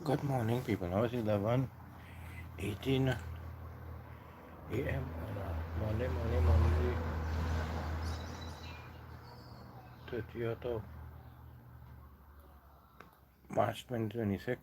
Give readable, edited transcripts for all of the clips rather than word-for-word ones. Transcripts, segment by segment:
Good morning, people. Now it's 11:18 a.m. on Monday, 30th of March 2026.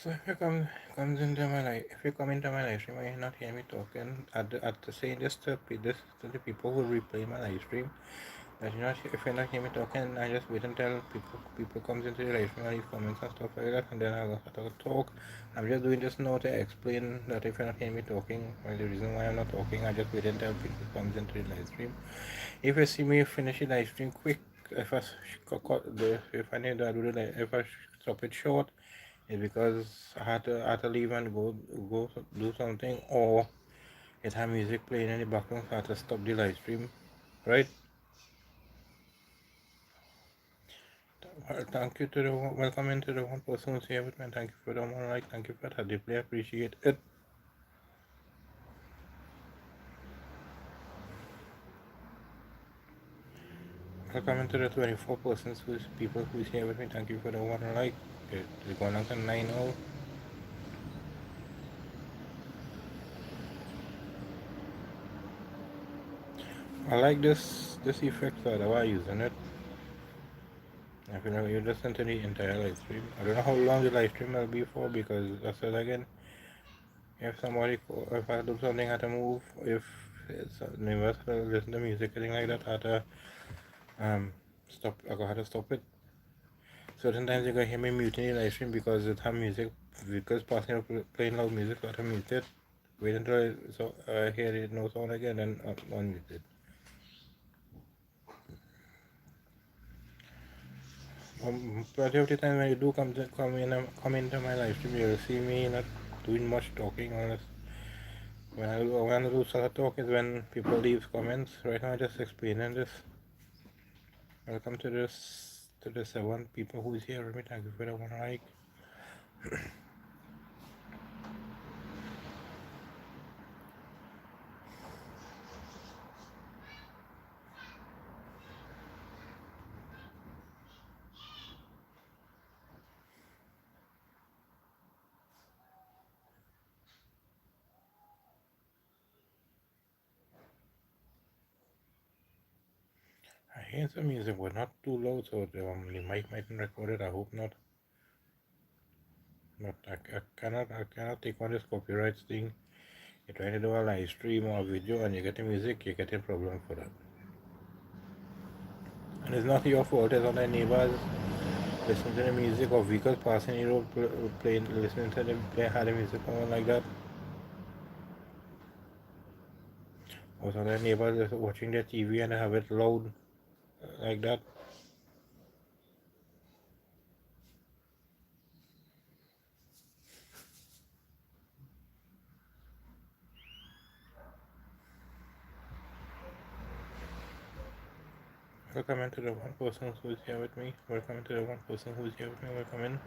So if you come into my live stream and you not hear me talking, at the saying this to the people who replay my live stream, that if you're not hear me talking, I just wait until people comes into the live stream and leave comments and stuff like that, and then I'll have to talk. I'm just doing this now to explain that if you're not hearing me talking, well, the reason why I'm not talking, I just wait until people comes into the live stream. If you see me finish the live stream quick, if I if I need to do the if I stop it short, it's because I had to leave and go do something, or it had music playing in the background, so I had to stop the live stream, right? Thank you to the welcome into the one person who's here with me. Thank you for the one like. Thank you for that. I deeply appreciate it. Welcome into the 24 persons who's people who's here with me. Thank you for the one like. It's going on to 9 now. I like this effect, so that's why I'm using it. If you listen to the entire live stream, I don't know how long the live stream will be for, because I said again, if I do something, I have to move. If it's never listen to music, anything like that, I have to stop. I have to stop it. Certain times you can hear me muting the live stream because it have music, because passing up playing loud music, so I have to mute it. Wait until I hear it no sound again, then unmute it. Plenty of the time when you do come into my live stream, you'll see me not doing much talking unless when I do start talk is when people leave comments. Right now, I'm just explaining this. Welcome to the 7 people who's here with me. Thank you for the one like. I hear some music, but not too loud, so the mic mightn't record it. I hope not. But I cannot take on this copyright thing. You're trying to do a live stream or a video and you get the music, you get a problem for that. And it's not your fault, it's on the neighbors listening to the music, or vehicles passing the road playing, listening to them play, had the music on like that. Or some of the neighbors watching their TV and they have it loud like that. Welcome into the one person who's here with me. Welcome into the one person who's here with me. Welcome in.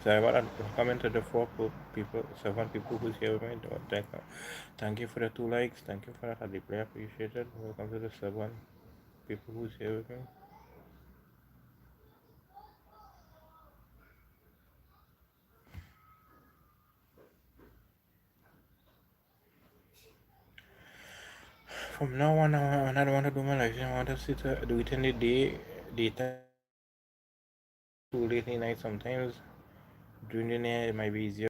So I want to comment to the people, 7 people who's here with me. Thank you for the 2 likes. Thank you for that. I deeply appreciate it. Welcome to the 7 people who's here with me. From now on, when I don't want to do my live stream, I want to do it in the daytime, too late in the night sometimes. During the night, it might be easier,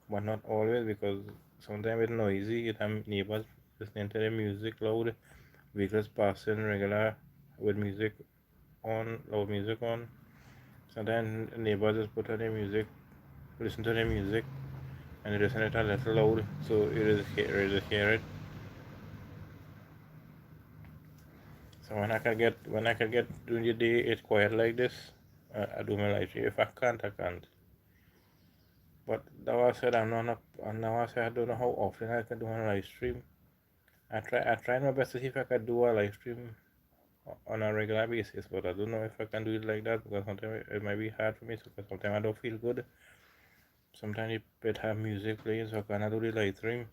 but not always because sometimes it's noisy. You have neighbors listening to the music loud, vehicles passing regular with music on, loud music on. Sometimes neighbors just put on their music, listen to their music, and listen it a little loud, so you just hear it. So when I can get during the day, it's quiet like this. I do my live stream. If I can't, I can't. But that was said, I'm not. And now I said I don't know how often I can do a live stream. I tried my best to see if I could do a live stream on a regular basis, but I don't know if I can do it like that because sometimes it might be hard for me. Because sometimes I don't feel good. Sometimes it have music playing, so I cannot do the live stream.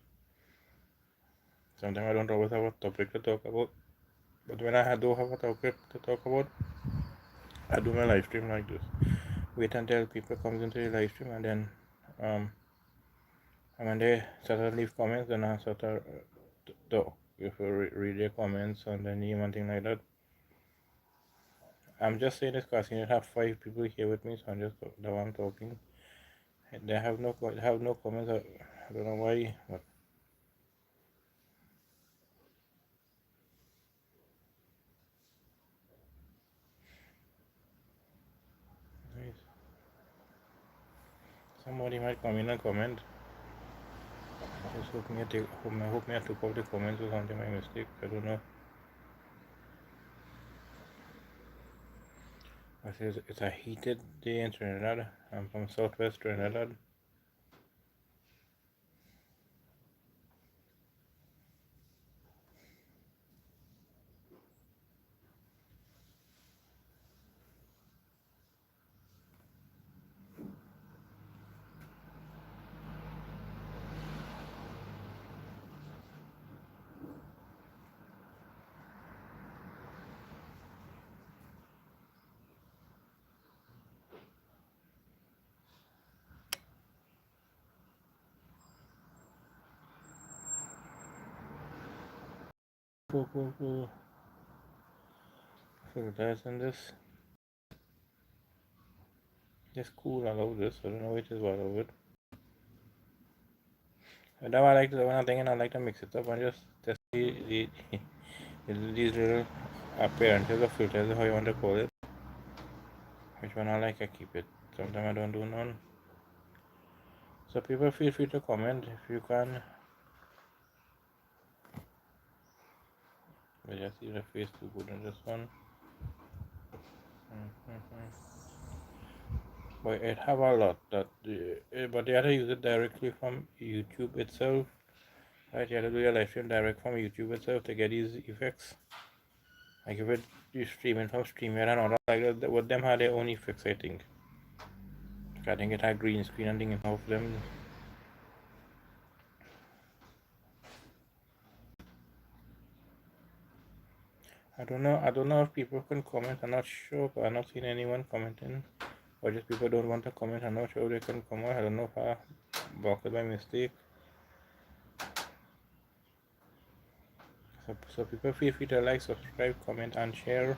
Sometimes I don't always have a topic to talk about. But when I do have a topic to talk about, I do my live stream like this. Wait until people comes into the live stream um and when they start to leave comments, then I start to talk. If you read their comments and then one thing like that. I'm just saying this because you have 5 people here with me, so I'm just the one talking. They have no comments. I don't know why, but somebody might come in and comment. Just hope me I took out the comments or something by mistake. I don't know. I says it's a heated day in Trinidad. I'm from Southwest Trinidad. Cool. Filters in this. Just cool. I love this. I don't know which is what of it. And now I like the one thing, and I like to mix it up and just test these little appearances of filters, how you want to call it. Which one I like, I keep it. Sometimes I don't do none. So people feel free to comment if you can. I just see the face too good in this one. But it have a lot but you have to use it directly from YouTube itself. Right, you have to do your live stream direct from YouTube itself to get these effects. Like if you streaming from StreamYard and all that, like that, with them have their own effects, I think. I think it had green screen and things of them. I don't know if people can comment. I'm not sure. I'm not seeing anyone commenting. Or just people don't want to comment. I'm not sure if they can comment. I don't know if I blocked it by mistake. So people feel free to like, subscribe, comment, and share.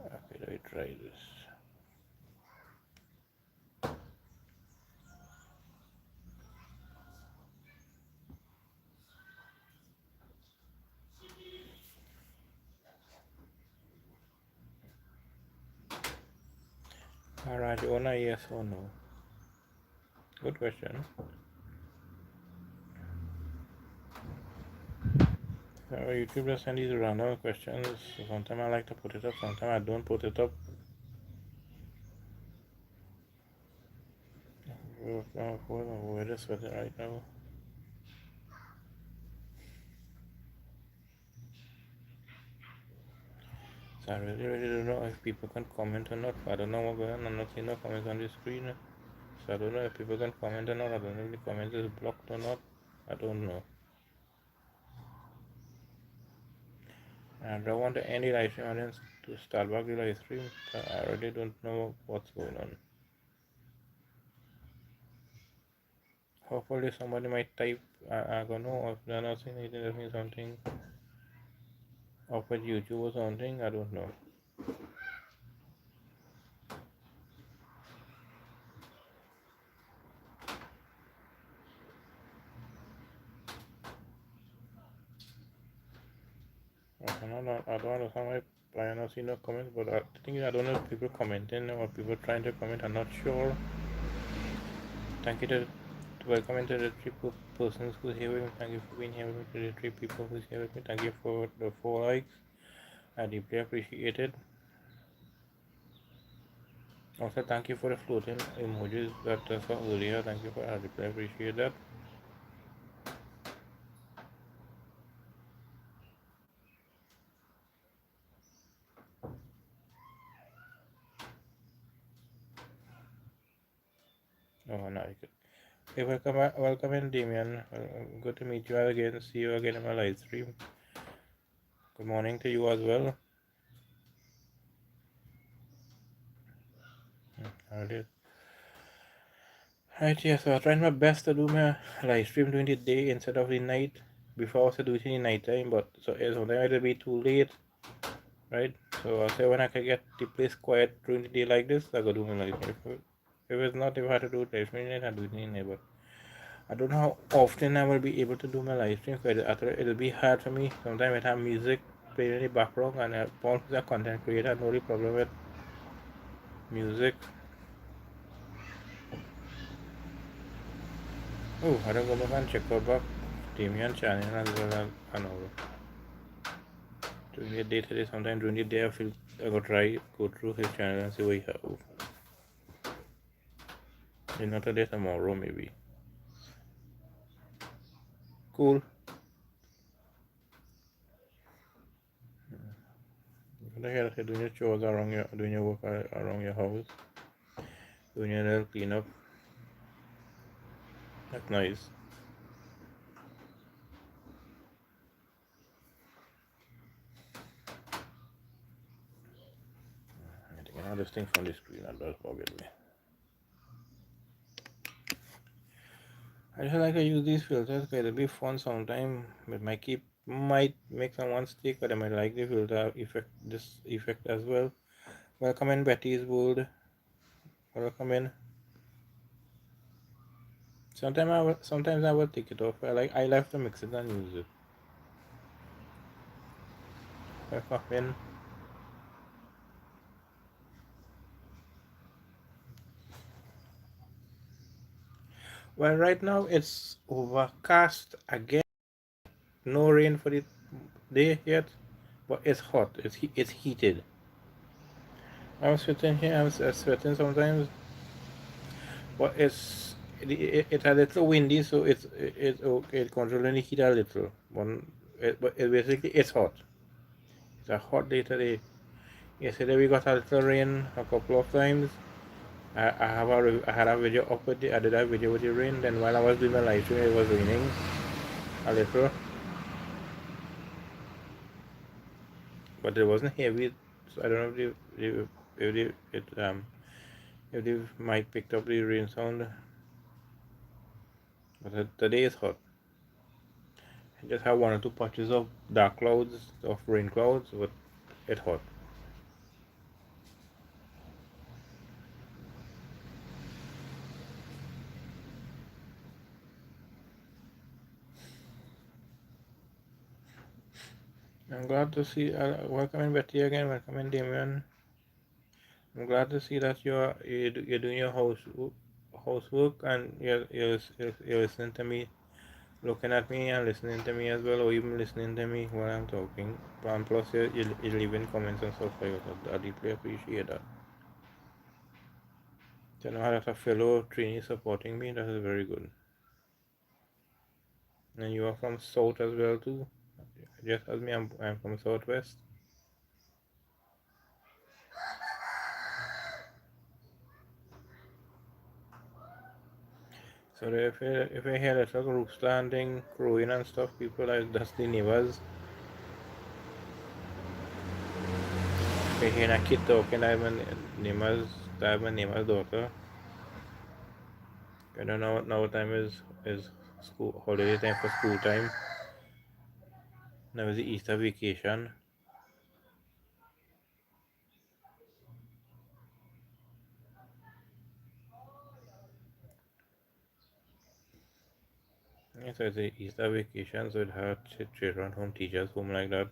Okay, let me try this. Alright, you wanna yes or no? Good question. YouTube just send these random questions. Sometimes I like to put it up, sometimes I don't put it up. We're just with it right now. So I really don't know if people can comment or not. I don't know what's going on. I'm not seeing no comments on the screen. So I don't know if people can comment or not. I don't know if the comment is blocked or not. I don't know. I don't want to end the live stream and then to start back the live stream. I really don't know what's going on. Hopefully somebody might type. I don't know if they're not saying anything. That means something up with YouTube or something. I don't know. I don't understand why I not see no comments, but I think I don't know if people commenting or people trying to comment. I'm not sure. Thank you to welcome to the three persons who's here with me. Thank you for being here with me. To the three people who's here with me. Thank you for the 4 likes. I deeply appreciate it. Also, thank you for the floating emojis that I saw earlier. Thank you for I deeply appreciate that. Oh, nice. Hey, welcome in, Damien. Good to meet you again. See you again in my live stream. Good morning to you as well. How it is. Right, yeah, so I tried my best to do my live stream during the day instead of the night. Before I was to do it in the night time, but so sometimes it'll be too late, right? So I say when I can get the place quiet during the day like this, I go do my live stream. If it's not, if I have to do it live stream, I do it in the night. But I don't know how often I will be able to do my live stream. It'll be hard for me. Sometimes I have music playing in the background, and Paul is a content creator. No problem with music. Oh, I don't go back and check out back Damien channel as well as another. During the day today, sometime during the day, I go through his channel and see what he have. If not today, tomorrow maybe. Cool. You can hear doing your chores doing your work around your house, doing your little cleanup. That's nice. I think another thing from the screen that does bother me. I just like to use these filters because it'll be fun sometime. It might make someone stick, but I might like the filter effect, this effect as well. Welcome in Betty's World. Welcome in. Sometimes I will take it off. I like to mix it and use it. Welcome in. Well, right now it's overcast again. No rain for the day yet, but it's hot. It's heated. I'm sweating here. I'm sweating sometimes, but it's a little windy, so it's okay. It controlling the heat a little. But basically it's hot. It's a hot day today. Yesterday we got a little rain a couple of times. I had a video up with I did a video with the rain. Then while I was doing my live stream, it was raining a little, but it wasn't heavy. So I don't know if the mic picked up the rain sound. But today is hot. I just have one or two patches of dark clouds, of rain clouds, but it's hot. I'm glad to see. Welcome in Betty again. Welcome in Damien. I'm glad to see that you're doing your housework and you're listening to me looking at me and listening to me as well, or even listening to me while I'm talking. And plus, you're leaving comments and stuff like that. I deeply appreciate that. To know that a fellow trainee supporting me, that is very good. And you are from South as well too. Just as me, I'm from Southwest. So if I hear little groups landing, crowing and stuff, people like that's the neighbors. If I hear a kid talking, I have my neighbor's daughter. I don't know now what time is school holiday time for school time. Now is the Easter vacation. Yeah, so it's the Easter vacation, so it had children home, teachers home like that.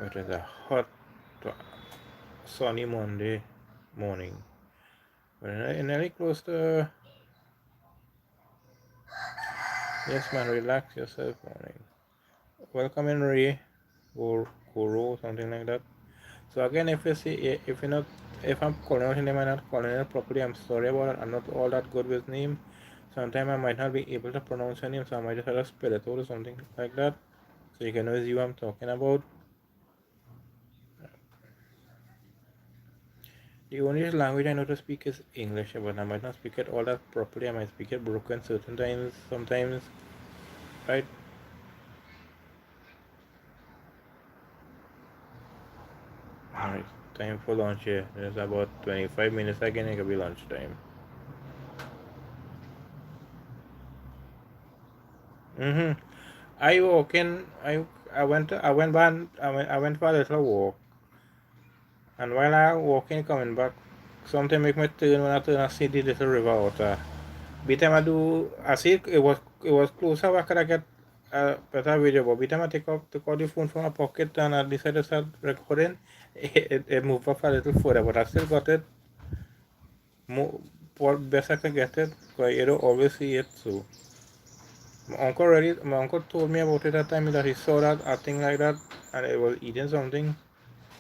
It is a hot, sunny Monday morning. But nearly close to, yes man, relax yourself morning. Welcome in Ray or Kuro, something like that. So again, if you see, if you not, if I'm calling out his name and not calling it properly, I'm sorry about it. I'm not all that good with name. Sometimes I might not be able to pronounce your name, so I might just have to spell it out or something like that. So you can know it's you I'm talking about. The only language I know to speak is English, but I might not speak it all that properly. I might speak it broken certain times, sometimes, right? Alright, time for lunch here. There's about 25 minutes again, it could be lunchtime. Mm-hmm. I walk in, I went for a little walk, and while I walking coming back, something make me turn when I turn and see the little river water. By the time I do, I see it was closer. Where could I get a better video? But by the time I took out the phone from my pocket and I decided to start recording, it moved up a little further, but I still got it. More, what best I could get it, because you don't always see it. So my uncle told me about it that time that he saw that a thing like that, and it was eating something.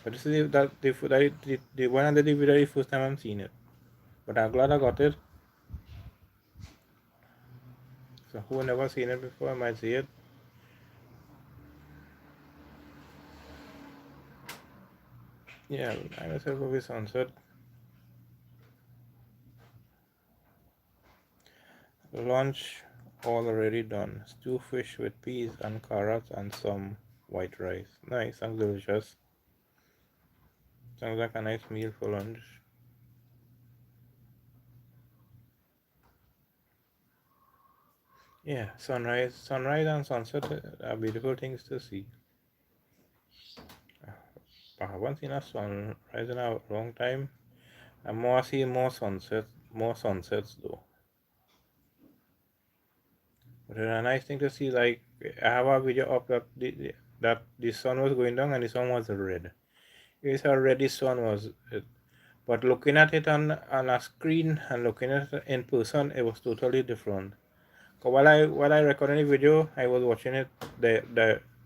But this is the one under the video the first time I'm seeing it. But I'm glad I got it. So who never seen it before, I might see it. Yeah, I myself will be sunset. Lunch already done. Stew fish with peas and carrots and some white rice. Nice and delicious. Sounds like a nice meal for lunch. Yeah, sunrise and sunset are beautiful things to see. I haven't seen a sunrise in a long time. I'm more seeing more sunsets though. But it's a nice thing to see. Like I have a video up that the sun was going down and the sun was red. It's how red the sun was. But looking at it on a screen and looking at it in person, it was totally different. 'Cause while I recorded the video, I was watching it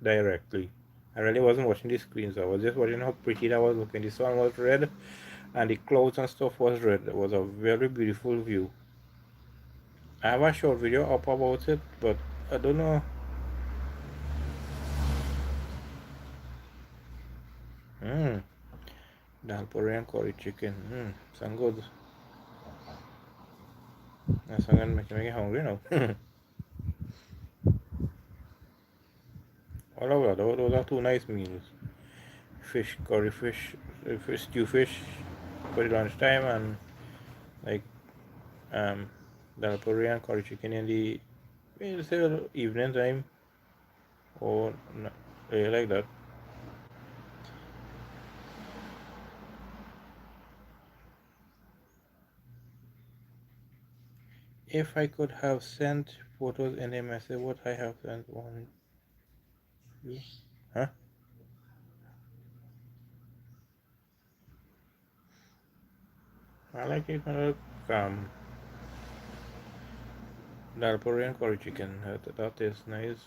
directly. I really wasn't watching the screen, so I was just watching how pretty that was looking. The sun was red, and the clouds and stuff was red. It was a very beautiful view. I have a short video up about it, but I don't know. Mmm, Dalporian curry chicken. Sound good. That's gonna make me hungry now. All over, those are two nice meals. Fish, curry fish, stew fish for the lunchtime, and like um, Dalporian curry chicken in the say evening time or like that. If I could have sent photos in a message, would I have sent one? You? Huh? I like it when I Dalporian curry chicken. That tastes nice.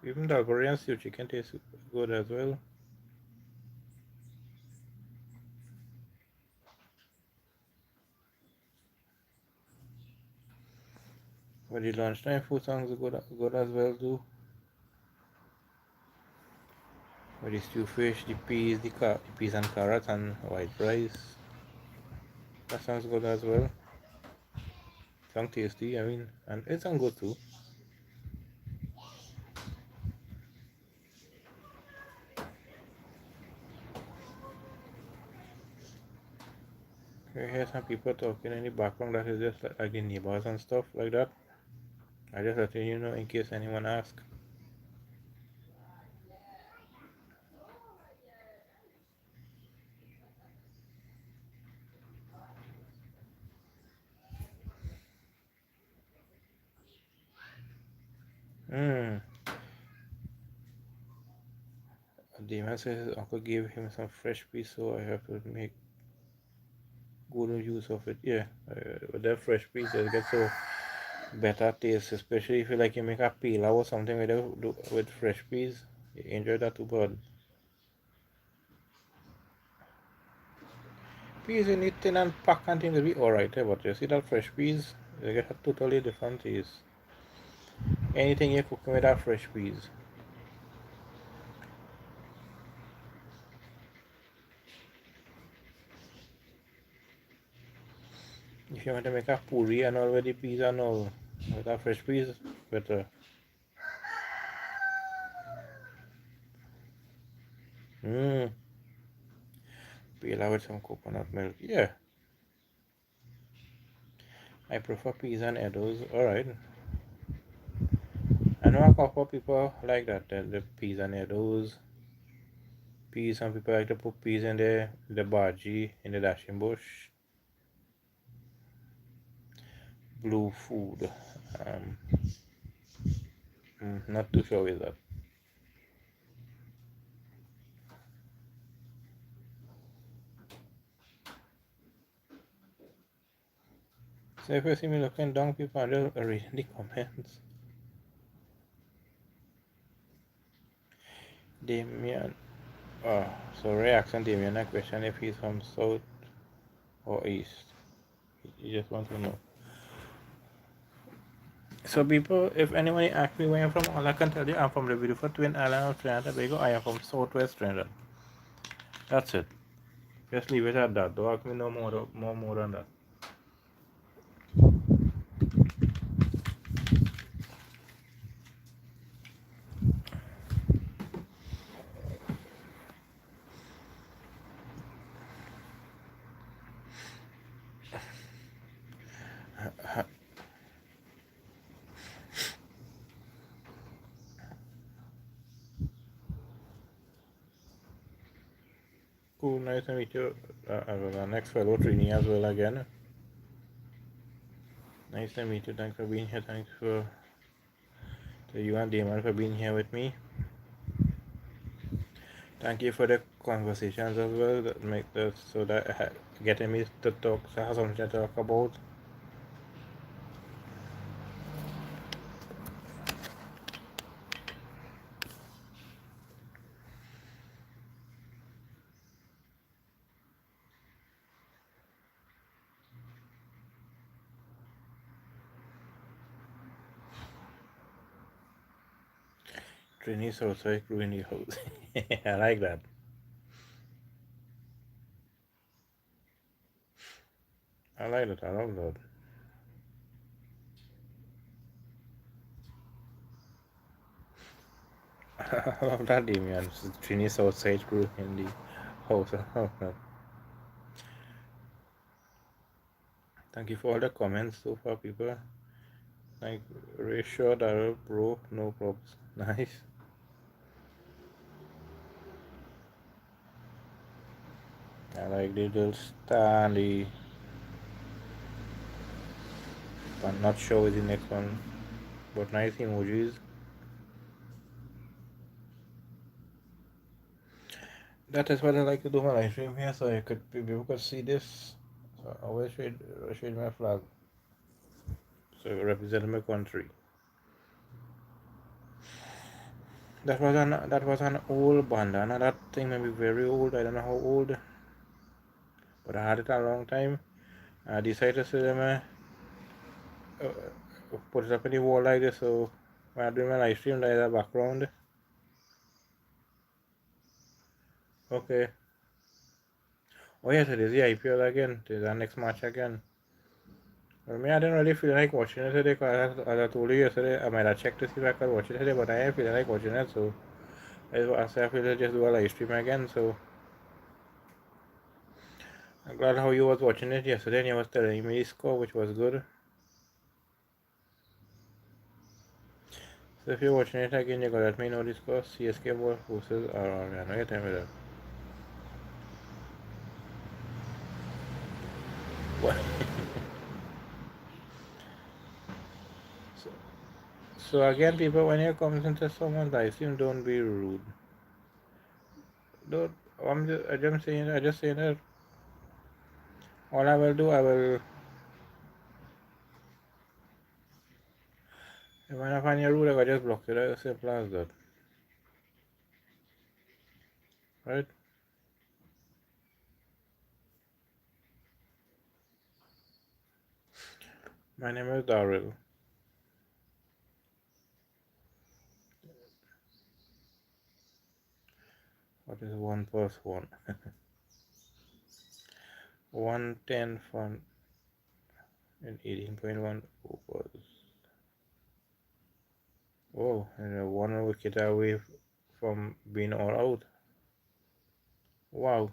Even Dalporian stew chicken tastes good as well. But the lunchtime food sounds good as well too. With the stew fish, the peas, the peas and carrots and white rice. That sounds good as well. Sounds tasty. I mean, and it sounds good too. I hear some people talking in the background that is just like the neighbors and stuff like that. I just letting you know in case anyone asks. Hmm. Damon says his uncle gave him some fresh peas, so I have to make good use of it. Yeah, with that fresh peas, it gets so better taste, especially if you make a pilau or something with fresh peas. You enjoy that too, but peas in it thin and pack and things will be alright, but you see that fresh peas, they get a totally different taste. Anything you cook with that fresh peas. If you want to make a puri and all with the peas and all, with that fresh peas, better. Mmm, pilau with some coconut milk. Yeah, I prefer peas and eddos. Alright. I know a couple of people like that, the peas and eddos. Peas, some people like to put peas in the bhaji, in the dashing bush. Blue food. Um, not too sure with that. So if you see me looking down, people are just reading the comments. Damien. Oh, so reaction Damien a question if he's from south or east. You just want to know. So people, if anyone asks me where I'm from, all I can tell you I'm from the beautiful Twin Island of Trinidad and Tobago. I am from Southwest Trinidad. That's it. Just leave it at that. Don't ask me no more than that. Cool, nice to meet you. Our next fellow Trini as well again. Nice to meet you. Thanks for being here. Thanks for to you and Damon for being here with me. Thank you for the conversations as well that make this so that getting me to talk, to have something to talk about. Trini's outside crewing the house. I like that. I like that. I love that. I love that, Damien. Trini's outside crewing in the house. I love that. Thank you for all the comments so far, people. Like ratio, Darrel, bro, no problems. Nice. I like the little Stanley. I'm not sure with the next one, but nice emojis. That is what I like to do my live stream here, so I people could see this. So I always shade my flag. representing my country. That was an old bandana. That thing may be very old. I don't know how old, but I had it a long time. I decided to say them put it up in the wall like this. So when I do my live stream, there's a background. Okay. Oh yes, it is the IPL again. It is the next match again. For me, I didn't really feel like watching it today because as I told you yesterday, I might have checked to see if I could watch it today, but I didn't feel like watching it, so I said I feel like just do a live stream again. So I'm glad how you was watching it yesterday and you was telling me the score, which was good. So if you're watching it again, you gotta let me know the score. CSK versus RR. I know you're telling me that. What? so, so again, people, when you come into someone's live stream, don't be rude. Don't. I just saying that. All I will do, I will. When I find your rude, I will just block it. As simple as that. Right? My name is Darrel. What is 1 plus 1? 110 fun and 18.1 overs. Oh, and one wicket away from being all out. Wow.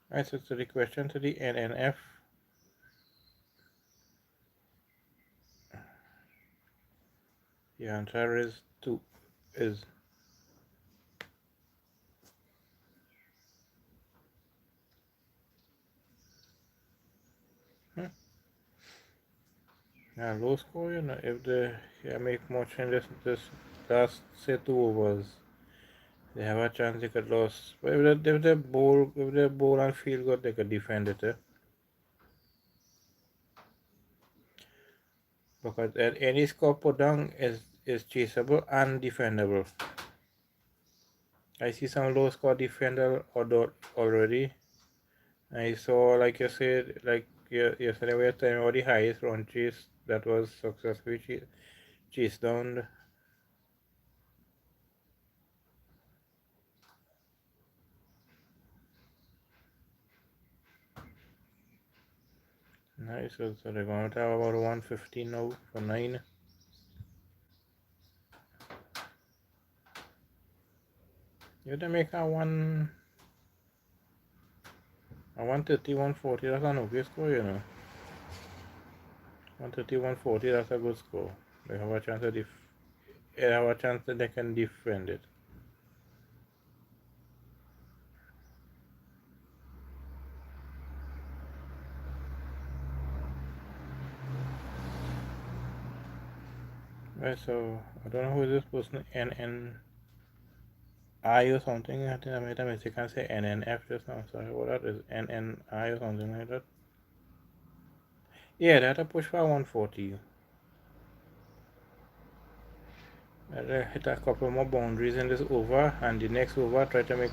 Right, so the question to the NNF. The answer is 2. Is low score, you know, if they make much in this last say 2 overs, they have a chance they could lose. But if they bowl and feel good, they could defend it. Because any score put down is chaseable and defendable. I see some low score defender already. I saw, like you said, like yesterday we were talking about the highest run chase that was successfully chased down. Nice, so they're going to have about 115 now for 9. You have to make a 130, 140, that's an okay score, you know. 130, 140, that's a good score. They have a chance they have a chance that they can defend it. Right, so I don't know who is this person, NNI or something. I think I made a mistake. I can't say NNF just now. Sorry, what that is? NNI or something like that. Yeah, they had to push for 140. They hit a couple more boundaries in this over, and the next over try to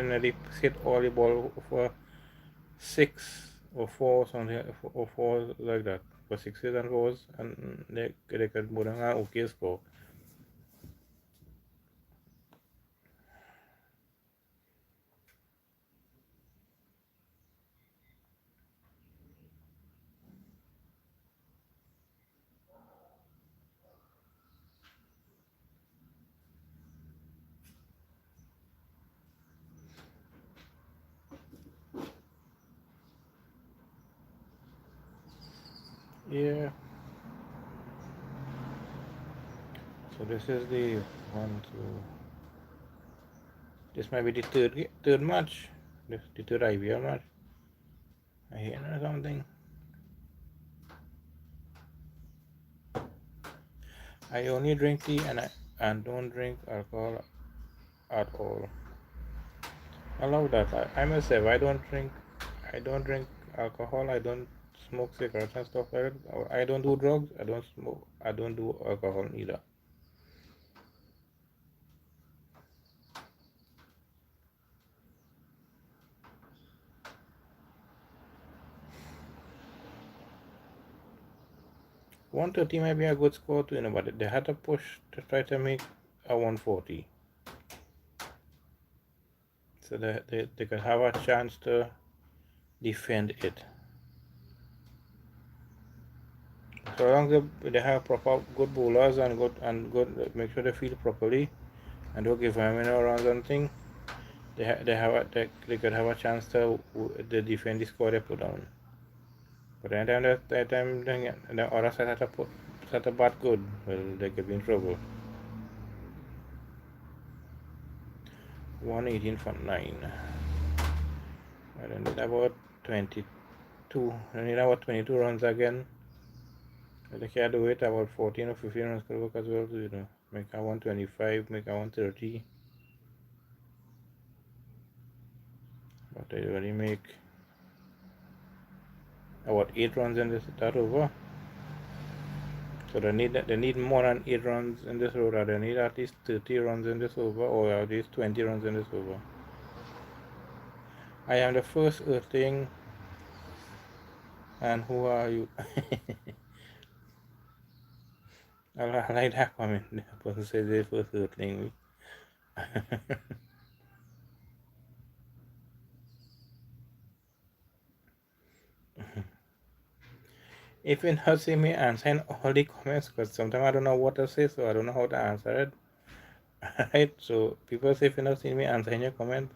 nearly hit all the ball for 6 or 4 something or 4 like that for 6s and 4s, and they could put an okay score. Yeah. So this is the one, two. This might be the third match. The third IPL match. I hear something. I only drink tea and don't drink alcohol at all. I love that. I'm a Sev. I don't drink alcohol. I don't smoke cigarettes and stuff like that. I don't do drugs. I don't smoke. I don't do alcohol either. One 130 might be a good score too, but they had to push to try to make a 140. So they could have a chance to defend it. So long as they have proper good bowlers and good make sure they field properly and don't give them any runs and thing, they could have a chance to defend the score they put down. But anytime that time the other side had to put set a bat good, well they could be in trouble. 118 for 9. I don't need about 22. I need about 22 runs again. If they can do it, about 14 or 15 runs could work as well, make a 125, make a 130. But they only make about 8 runs in this that over. So they need more than 8 runs in this over. They need at least 30 runs in this over, or at least 20 runs in this over. I am the first Earthling, and who are you? I like that comment. The person says they're first Earthling. If you not see me answering all the comments, because sometimes I don't know what to say, so I don't know how to answer it. Right? So people say if you not see me answering your comment,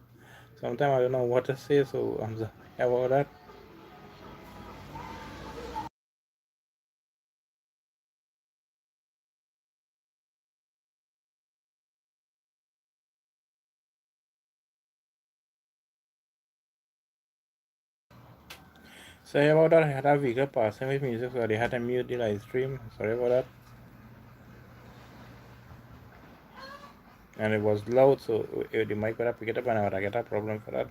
sometimes I don't know what to say, so I'm sorry about that. Sorry about that. I had a vehicle passing with music, so they had to mute the live stream. Sorry about that. And it was loud, so the mic would have pick it up, and I would get a problem for that.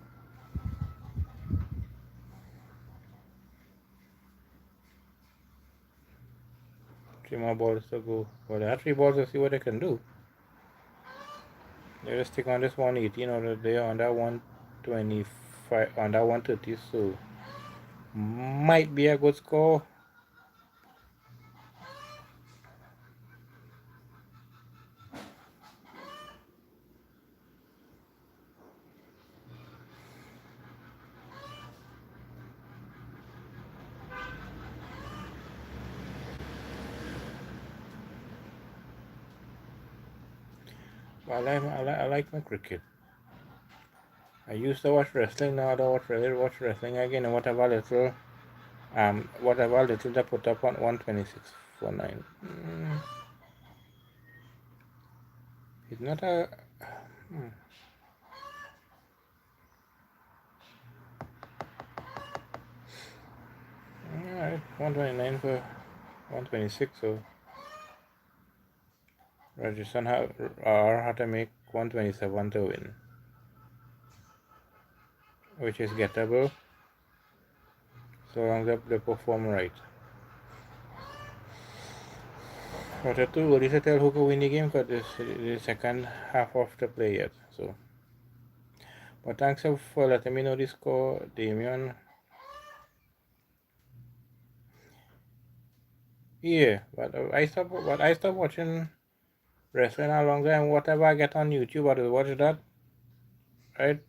3 more balls to go. Well, they have 3 balls to see what they can do. They just stick on this 118 or they are under 125, under 130, so might be a good score. I like my cricket. I used to watch wrestling, now I don't watch wrestling again, and whatever little they put up on 126 for 9. It's not a. Hmm. Alright, 129 for 126, so Rajasthan had to make 127 to win, which is gettable so long as they perform right. But it's too early to tell who could win the game because this the second half of the play yet. So, but thanks for letting me know the score, Damien. Yeah, but I stopped watching wrestling a long time. Whatever I get on YouTube, I just watch that, right?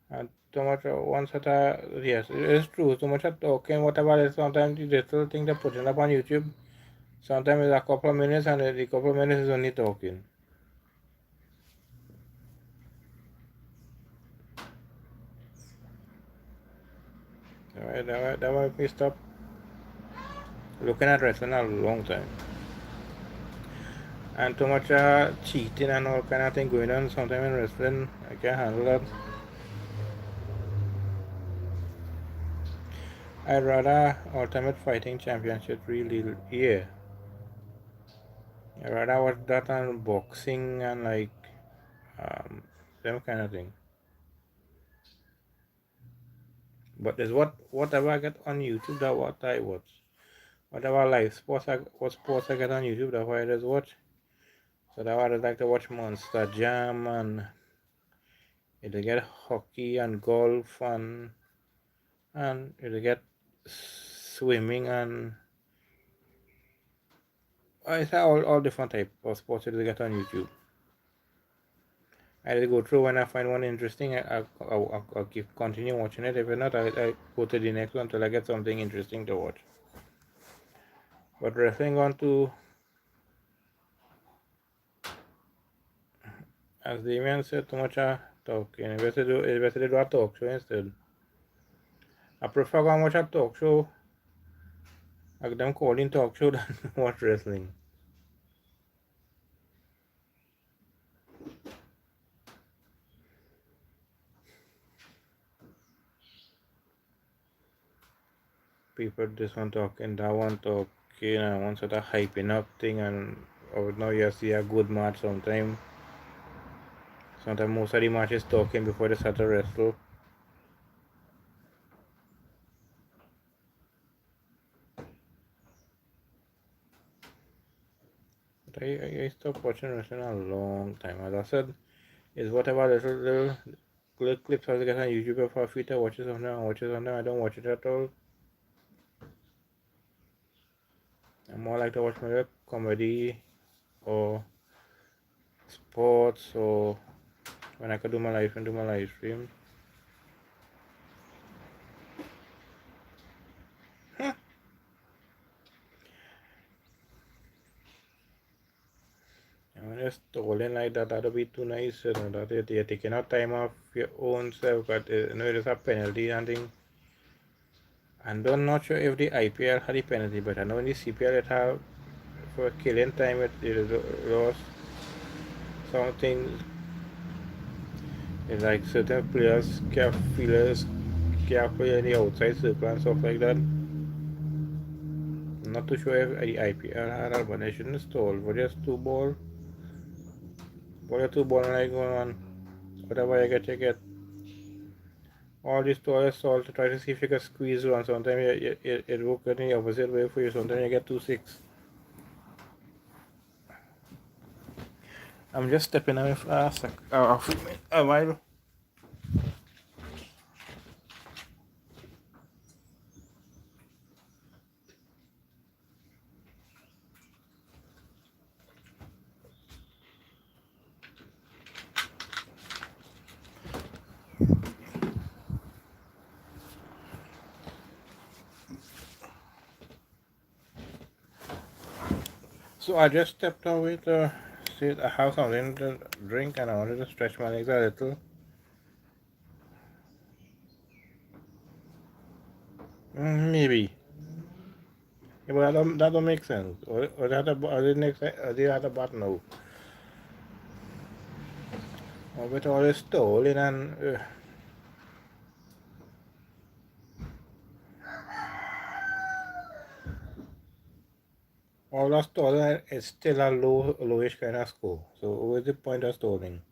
And too much once at a yes, it is true. Too much of talking, whatever. Sometimes the little thing they put it up on YouTube. Sometimes it's a couple of minutes, and the couple of minutes is only talking. That might me stop looking at wrestling a long time. And too much cheating and all kind of thing going on sometimes in wrestling. I can't handle that. I'd rather Ultimate Fighting Championship really, yeah. I'd rather watch that and boxing and like them kind of thing. But there's whatever I get on YouTube that what I watch. Whatever live sports what sports I get on YouTube that's what I just watch. So that's why I like to watch Monster Jam and it'll get hockey and golf and it'll get swimming and it's all different type of sports it'll get on YouTube. I will go through when I find one interesting. I'll keep continue watching it. If not, I go to the next one till I get something interesting to watch. But wrestling on to, as Damian said, too much talking. Better do a talk show instead. I prefer going watch a talk show. Like them calling talk show than watch wrestling. People this one talking, that one talking, and one sort of hyping up thing, and now you see a good match sometime. Sometimes most of the matches talking before they start to wrestle. But I stopped watching wrestling a long time. As I said, it's whatever little clips I get on YouTube for free to watch it sometimes. I watch it sometimes. I don't watch it at all. I more like to watch maybe comedy or sports or when I could do my live stream, do my live stream. And when you're stolen like that, that'll be too nice. You know, that you're taking out time off your own self, but you know, there's a penalty and thing. And I'm not sure if the IPL had the penalty, but I know in the CPL it have for killing time it lost something. It's like certain players can't play in the outside circle and stuff like that. I'm not too sure if the IPL had that, but they shouldn't stall for just two ball and like one. Whatever you get, you get. All this to stall to try to see if you can squeeze one. Sometimes it works in the opposite way for you. Sometimes you get 2-6. I'm just stepping away for a while. So I just stepped away to see I have something to drink and I wanted to stretch my legs a little. Maybe. Yeah, but that don't make sense. Or that or the next or the other button now. Or with all this stolen and all that stolen is still a lowish kind of score. So what's the point of stoling?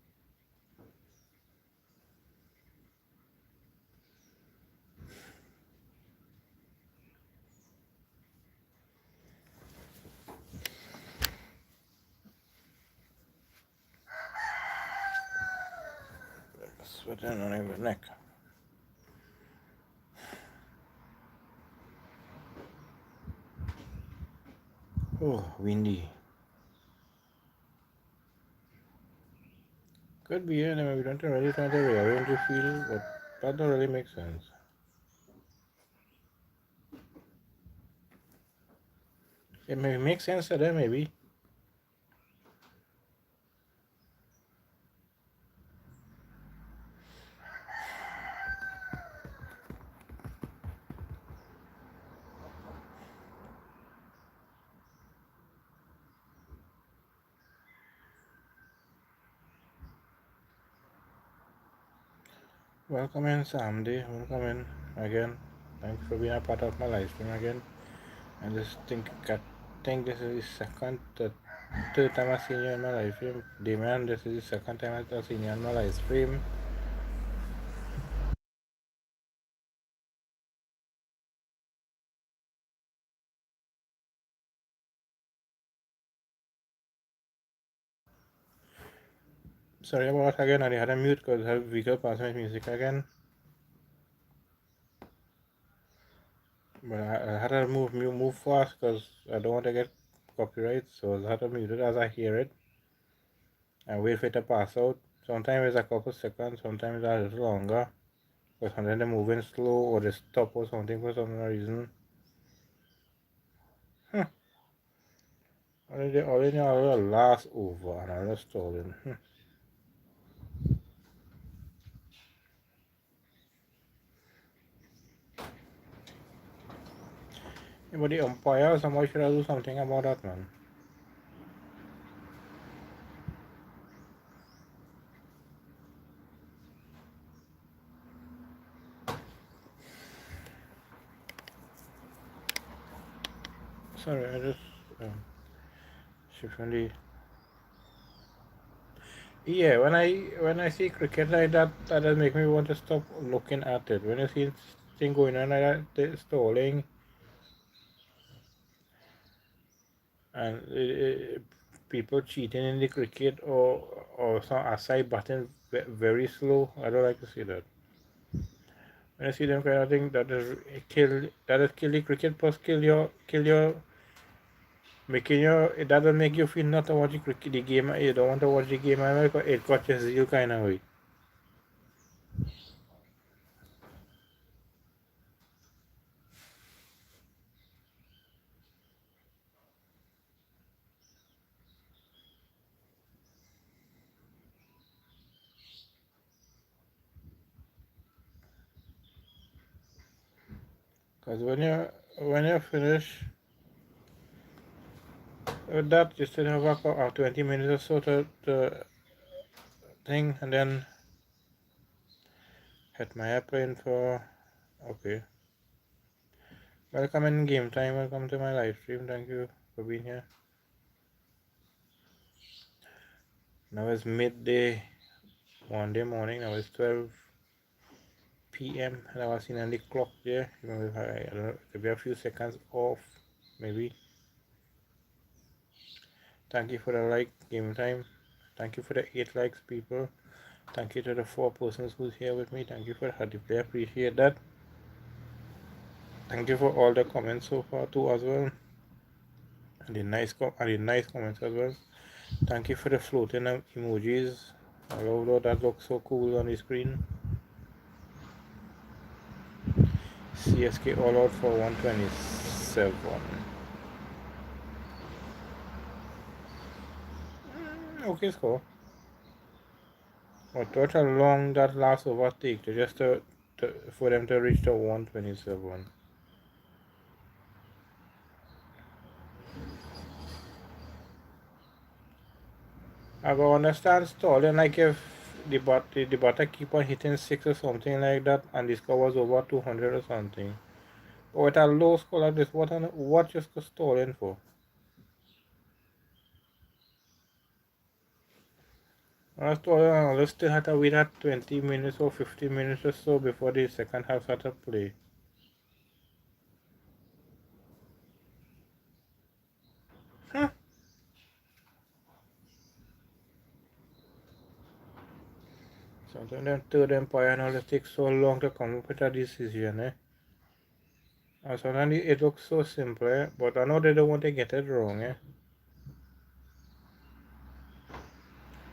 Sweating on my neck. Oh, windy. Could be, yeah. Maybe we don't really try to rearrange the field, but that don't really make sense. It may make sense to them, maybe. Welcome in, Samdi. Welcome in again. Thanks for being a part of my live stream again. I think this is the third time I've seen you in my live stream. Damian, this is the second time I've seen you in my live stream. Sorry about that again. I had a mute because I have vehicle passing my music again. But I had to move fast because I don't want to get copyright. So I had to mute it as I hear it and wait for it to pass out. Sometimes it's a couple seconds, sometimes it's a little longer. Because sometimes they're moving slow or they stop or something for some reason. Huh. Already last over and I was stolen. But the umpire, somebody should have do something about that, man. Sorry, I just shifting the. Yeah, when I see cricket like that, that does make me want to stop looking at it. When I see thing going on like that, stalling and people cheating in the cricket or some aside batting very slow, I don't like to see that. When I see them kind of thing, that is kill the cricket plus kill your making your that will make you feel not to watch the game. You don't want to watch the game anymore because it catches you kind of way. Because when you finish with that, you still have about 20 minutes or so to thing, and then hit my airplane for. Okay. Welcome in game time. Welcome to my live stream. Thank you for being here. Now it's midday, Monday morning. Now it's 12 p.m. and I was seeing on the clock there. You know, I don't know, there'll be a few seconds off, maybe. Thank you for the like, game time. Thank you for the 8 likes, people. Thank you to the 4 persons who's here with me. Thank you for the play. Appreciate that. Thank you for all the comments so far too as well. And the nice comments as well. Thank you for the floating emojis. I love that looks so cool on the screen. CSK all out for 127. Okay score. But what a long that last overtake for them to reach the 127. I go understand stalling like if the batter keep on hitting 6 or something like that and the score was over 200 or something. Or at a low score like this, what just stalling for? I stalling and I still had to wait at 20 minutes or 15 minutes or so before the second half started play. Huh. Sometimes them third empire and all it takes so long to come up with a decision, eh? And sometimes it looks so simple, eh? But I know they don't want to get it wrong, eh?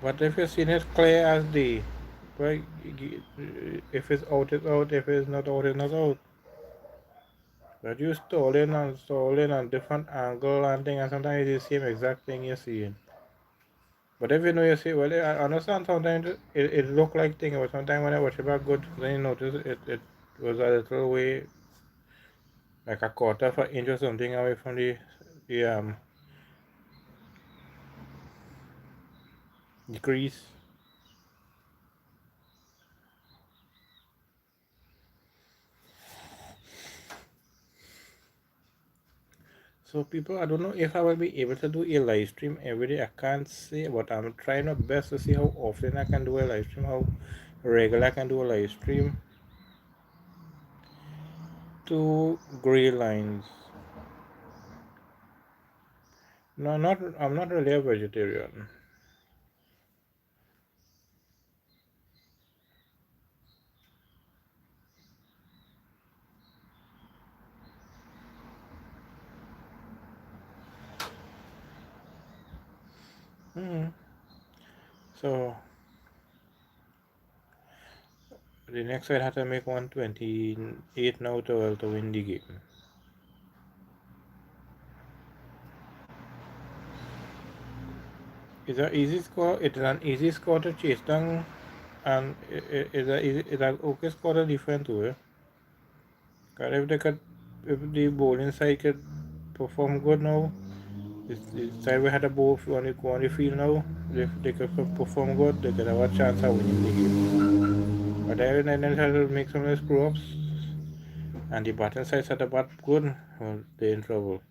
But if you've seen it clear as day, well, if it's out, it's out. If it's not out, it's not out. But you stolen on different angle and thing, and sometimes it's the same exact thing you're seeing. But if you know you see, well, I understand sometimes it look like thing, but sometimes when I watch it back good, then you notice it was a little way, like a quarter of an inch or something away from the crease. So people, I don't know if I will be able to do a live stream every day. I can't say, but I'm trying my best to see how often I can do a live stream, how regular I can do a live stream. 2 gray lines. No, I'm not really a vegetarian. Mm. So the next side had to make 128 now to win the game. It's an easy score. It is an easy score to chase down, and it's an okay score to defend too. Eh? 'Cause if the bowling side could perform good now, it's side we had a bowl go on the field now. If they could perform good, they could have a chance of winning the game. But every night they had to make some of the screw ups, and the batting side had a bat good, well, they're in trouble.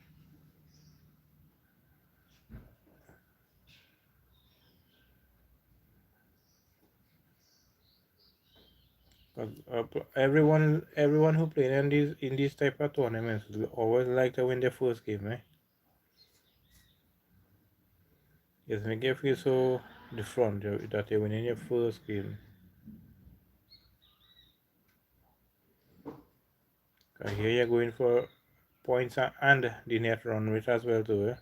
'Cause, everyone who played in these type of tournaments always like to win their first game, eh? It make you feel so different that you're winning your first game. 'Cause here you're going for points and the net run rate as well too, eh?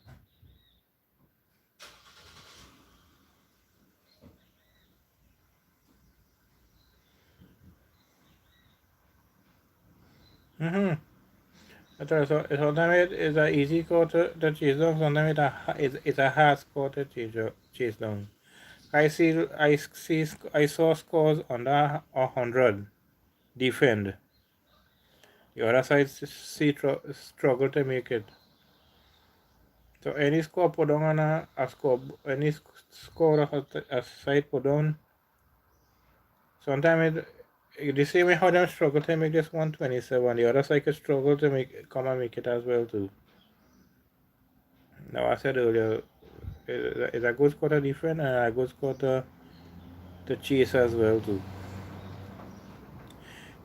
Mm-hmm. Sometimes it's an easy score to chase down. Sometimes it's a hard score to chase down. I saw scores under 100 defend. The other side struggle to make it. So any score put down on a score, any score a side put down. Sometimes the same way how them struggle to make this 127, the other side could struggle to come and make it as well too. Now I said earlier, it's a good score to defend and a good score to chase as well too.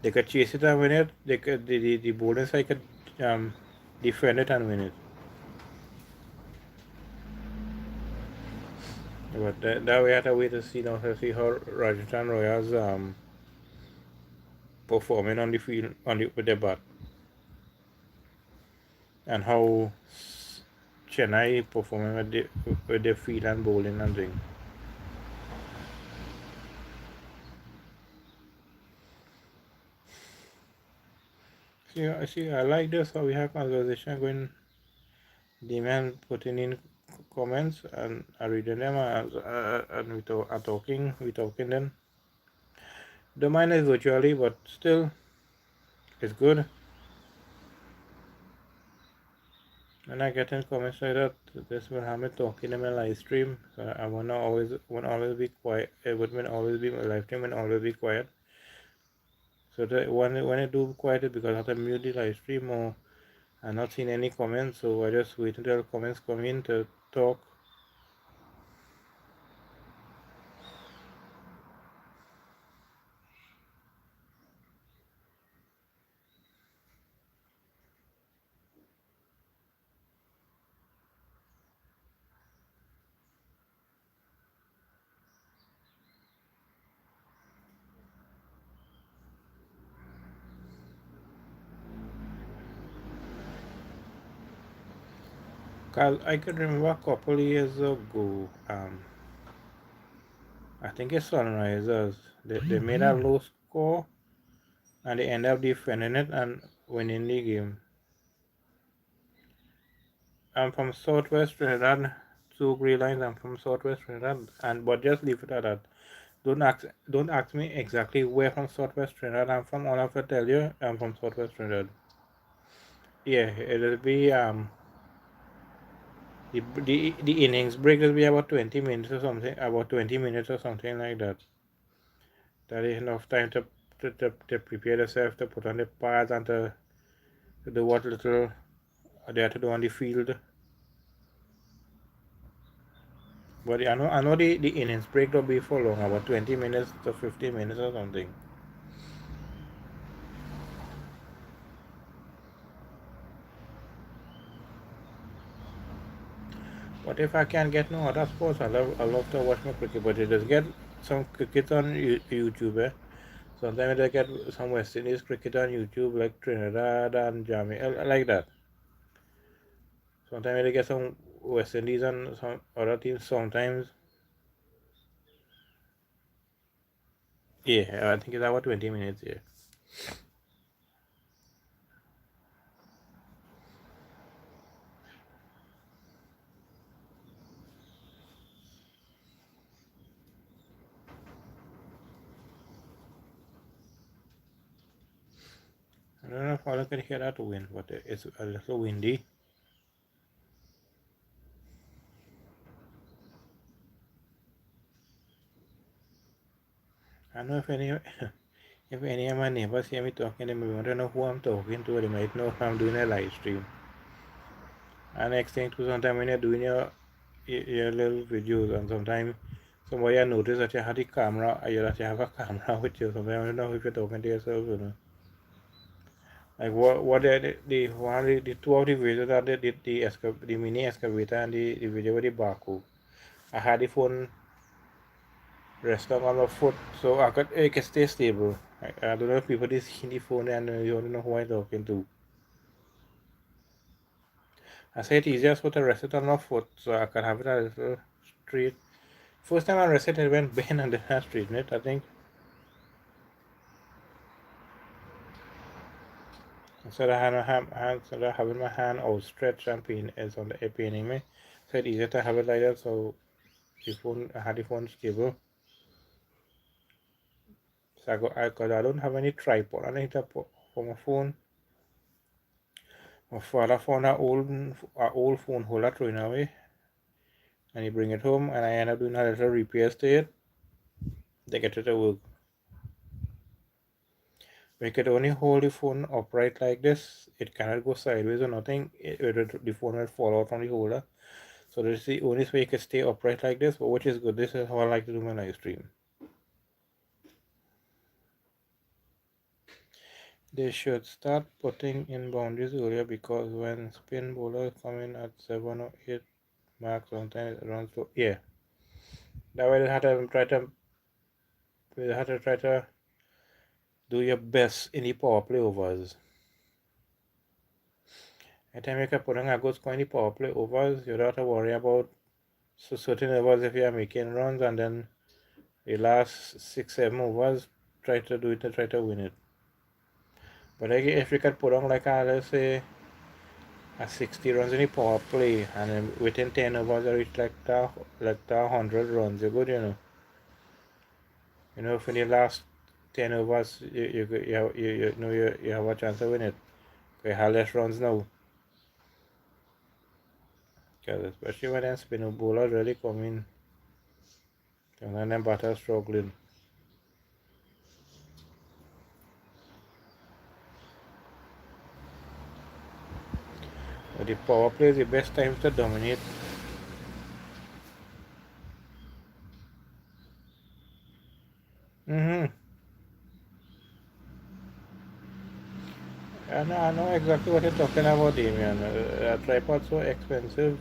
They could chase it and win it. They could the bowling side could defend it and win it. But that we have to wait to see now to see how Rajasthan Royals performing on the field with their bat, and how Chennai performing with their field and bowling and thing. I like this how we have conversation going. The man putting in comments and I reading them and we talking then. The mine is virtually, but still it's good. And I get in comments like that. This will have me talking in my live stream. So I wanna always be quiet. It would always be my live stream and always be quiet. So when I do quiet it because I have to mute the live stream or I'm not seeing any comments, so I just wait until comments come in to talk. Cause I can remember a couple of years ago, I think it's Sunrisers. They made a low score and they end up defending it and winning the game. I'm from Southwest Trinidad, two grey lines. I'm from Southwest Trinidad, and but just leave it at that. Don't ask me exactly where from Southwest Trinidad I'm from. All I have to tell you, I'm from Southwest Trinidad. Yeah, it'll be the innings break will be about 20 minutes or something. About 20 minutes or something like that. That is enough time to prepare yourself to put on the pads and to do what little they have to do on the field. But I know the innings break will be for long, about 20 minutes to 50 minutes or something. But if I can't get no other sports, I love to watch my cricket. But I just get some cricket on YouTube. Eh? Sometimes I get some West Indies cricket on YouTube, like Trinidad and Jamaica, like that. Sometimes I get some West Indies and some other teams sometimes. Yeah, I think it's about 20 minutes. Yeah. I don't know if I can hear that wind, but it's a little windy. I don't know if any if any of my neighbors hear me talking, they may want to know who I'm talking to. They might know if I'm doing a live stream. And next thing too, sometimes when you're doing your little videos, and sometimes somebody I notice that you have the camera, or that you have a camera with you. Sometimes I don't know if you're talking to yourself, you know. Like what the one the two of the videos that the mini excavator and the video with the backhoe. I had the phone resting on my foot so I could stay stable. I don't know if people just see the phone and you don't know who I'm talking to. I say it's easiest for to rest it on my foot so I can have it a little straight. First time I rested it went bend and then I straightened it, I think. Instead of having my hand outstretched and pain is on the paining me. So it's easier to have it like that so the phone I had the phone stable. So cause I don't have any tripod I need to put for my phone. My father found an old phone holder throwing away and he bring it home and I end up doing a little repairs to it to get it to work. We could only hold the phone upright like this. It cannot go sideways or nothing. The phone will fall out from the holder. So this is the only way you can stay upright like this, but which is good. This is how I like to do my live stream. They should start putting in boundaries earlier because when spin bowlers come in at 7 or 8 marks, sometimes it runs slow. Yeah, that way they have to try to do your best in the power play overs. Anytime you can put in a good score in the power play overs, you don't have to worry about certain overs if you are making runs, and then the last 6, 7 overs, try to do it to try to win it. But again, if you can put on like let's say a 60 runs in the power play, and then within 10 overs, you reach like 100 runs, you're good, you know. You know, if in the last 10 overs, you have a chance to win it. You have less runs now. Because especially when them spinner bowlers really come in, and them batters struggling. But the power play is the best time to dominate. Mm-hmm. I know exactly what you're talking about, Damian. Tripods so expensive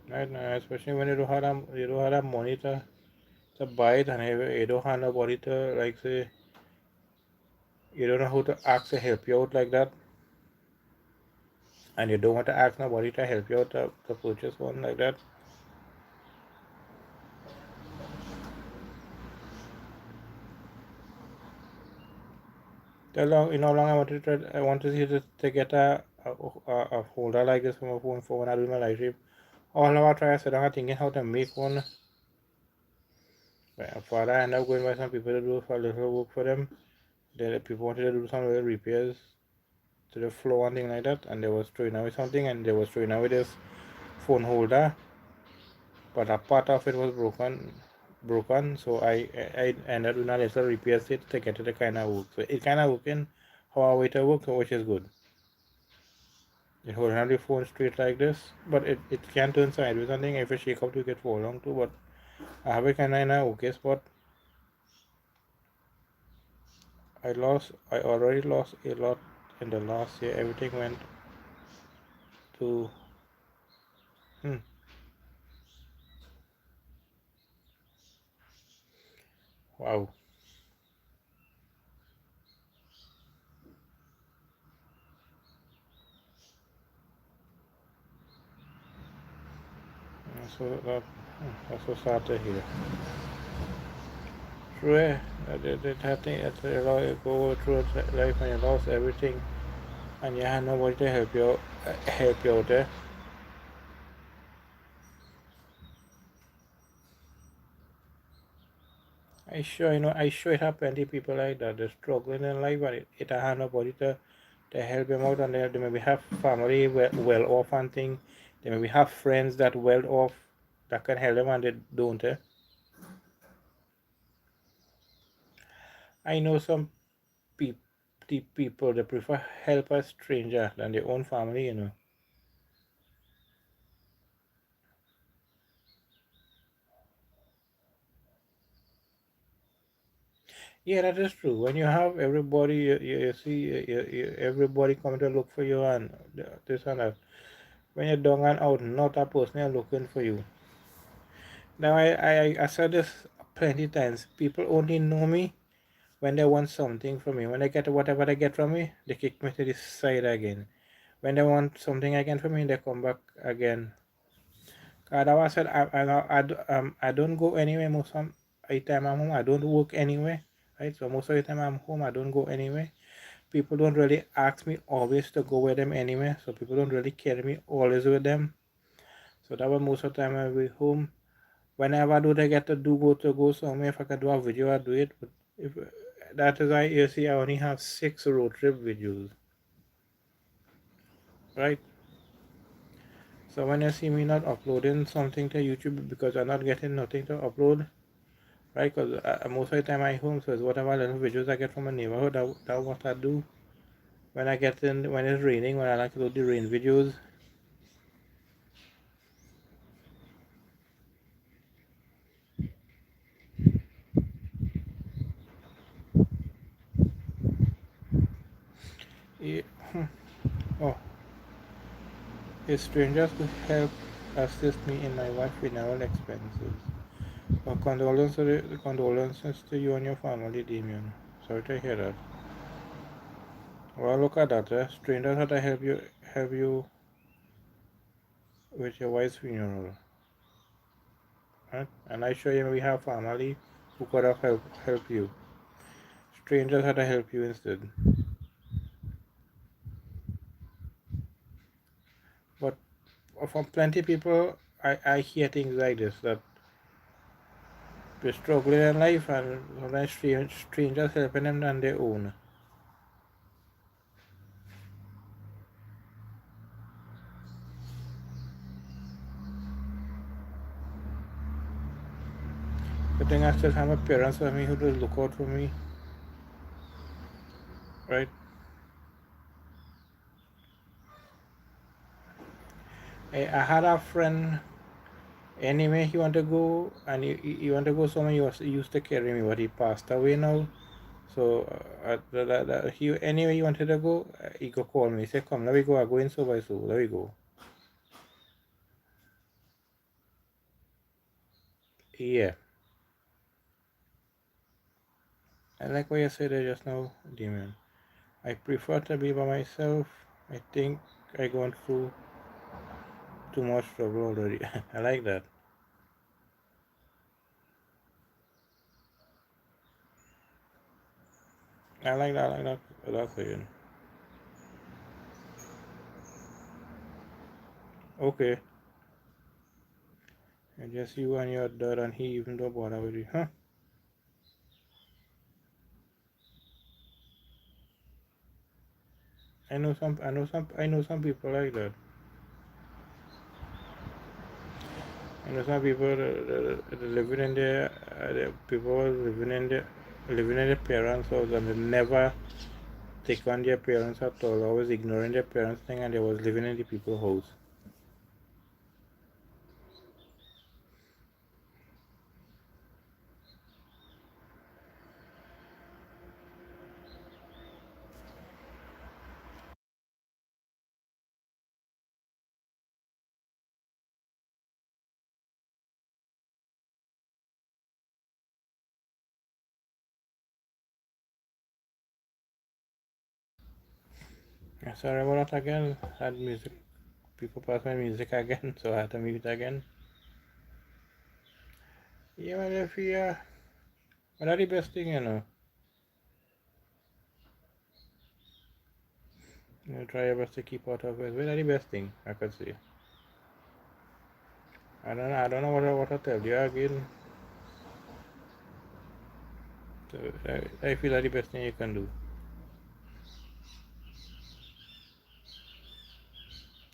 right now, especially when you don't have money to buy it, and you don't have nobody to like say you don't know who to ask to help you out like that, and you don't want to ask nobody to help you out to purchase one like that. How long I want to see to get a holder like this for my phone for when I do my live stream. All I try to sit down thinking how to make one. But for that, I end up going by some people to do a little work for them. The people wanted to do some little repairs to the floor and thing like that, and they was throwing away something, and they was throwing away this phone holder, but a part of it was broken. So I ended up doing a little repairs it to get it to kind of work. So it kind of working how I want it to work, which is good. It holding on the phone straight like this, but it can turn sideways and thing if you shake up to get fall long too. But I have it kind of in a okay spot. I already lost a lot in the last year. Everything went to hmm, wow. that's so sad to hear. True, that thing, you go through life and you lost everything, and you had nobody to help you out there. I sure it have plenty of people like that. They're struggling in life, but it have nobody to help them out, and they maybe have family well off and thing. They maybe have friends that well off that can help them, and they don't. I know some peop the people they prefer help a stranger than their own family. Yeah, that is true. When you have everybody, you see everybody coming to look for you and this and that. When you're down and out, not a person is looking for you. Now, I said this plenty times. People only know me when they want something from me. When they get whatever they get from me, they kick me to the side again. When they want something again from me, they come back again. That's why I said I don't go anywhere most of the time I'm home. I don't work anywhere. Right? So most of the time I'm home, I don't go anywhere. People don't really ask me always to go with them anywhere. So people don't really carry me always with them. So that was most of the time I'll be home. Whenever I do they get to go somewhere, if I can do a video, I do it. But if that is why you see I only have 6 road trip videos. Right? So when you see me not uploading something to YouTube because I'm not getting nothing to upload, right? Because most of the time I home, so it's whatever little videos I get from my neighborhood, that what I do. When I get in, when it's raining, when I like to do the rain videos. Yeah. Oh, a stranger to help assist me in my wife's funeral expenses. Condolences to you and your family, Damien. Sorry to hear that. Well, look at that. Strangers had to help you with your wife's funeral, right? And I show you we have family who could have help you. Strangers had to help you instead. But from plenty of people, I hear things like this that they're struggling in life and sometimes strangers helping them than their own. The thing I still have my parents with me who do look out for me, right? I had a friend. Anyway, he want to go and he want to go somewhere. He used to carry me, but he passed away now. So he anyway he wanted to go, he go call me. He said, "Come, let me go. I go in so by so. Let me go." Yeah, and like what you said there just now, Damien. I prefer to be by myself. I think I gone through too much trouble already. I like that. I like that. I like that. That's again. Okay. And just you and your dad, and he even don't bother with you, huh? I know some people like that. I know some people living in the people living in their parents' house and they never take on their parents at all. Always ignoring their parents' thing, and they was living in the people's house. Sorry about that again. Had music. People pass my music again, so I had to mute again. Yeah, man, if you, what are the best thing, try your best to keep out of it. What are the best thing I could say? I don't know what to tell you again. So, I feel that the best thing you can do.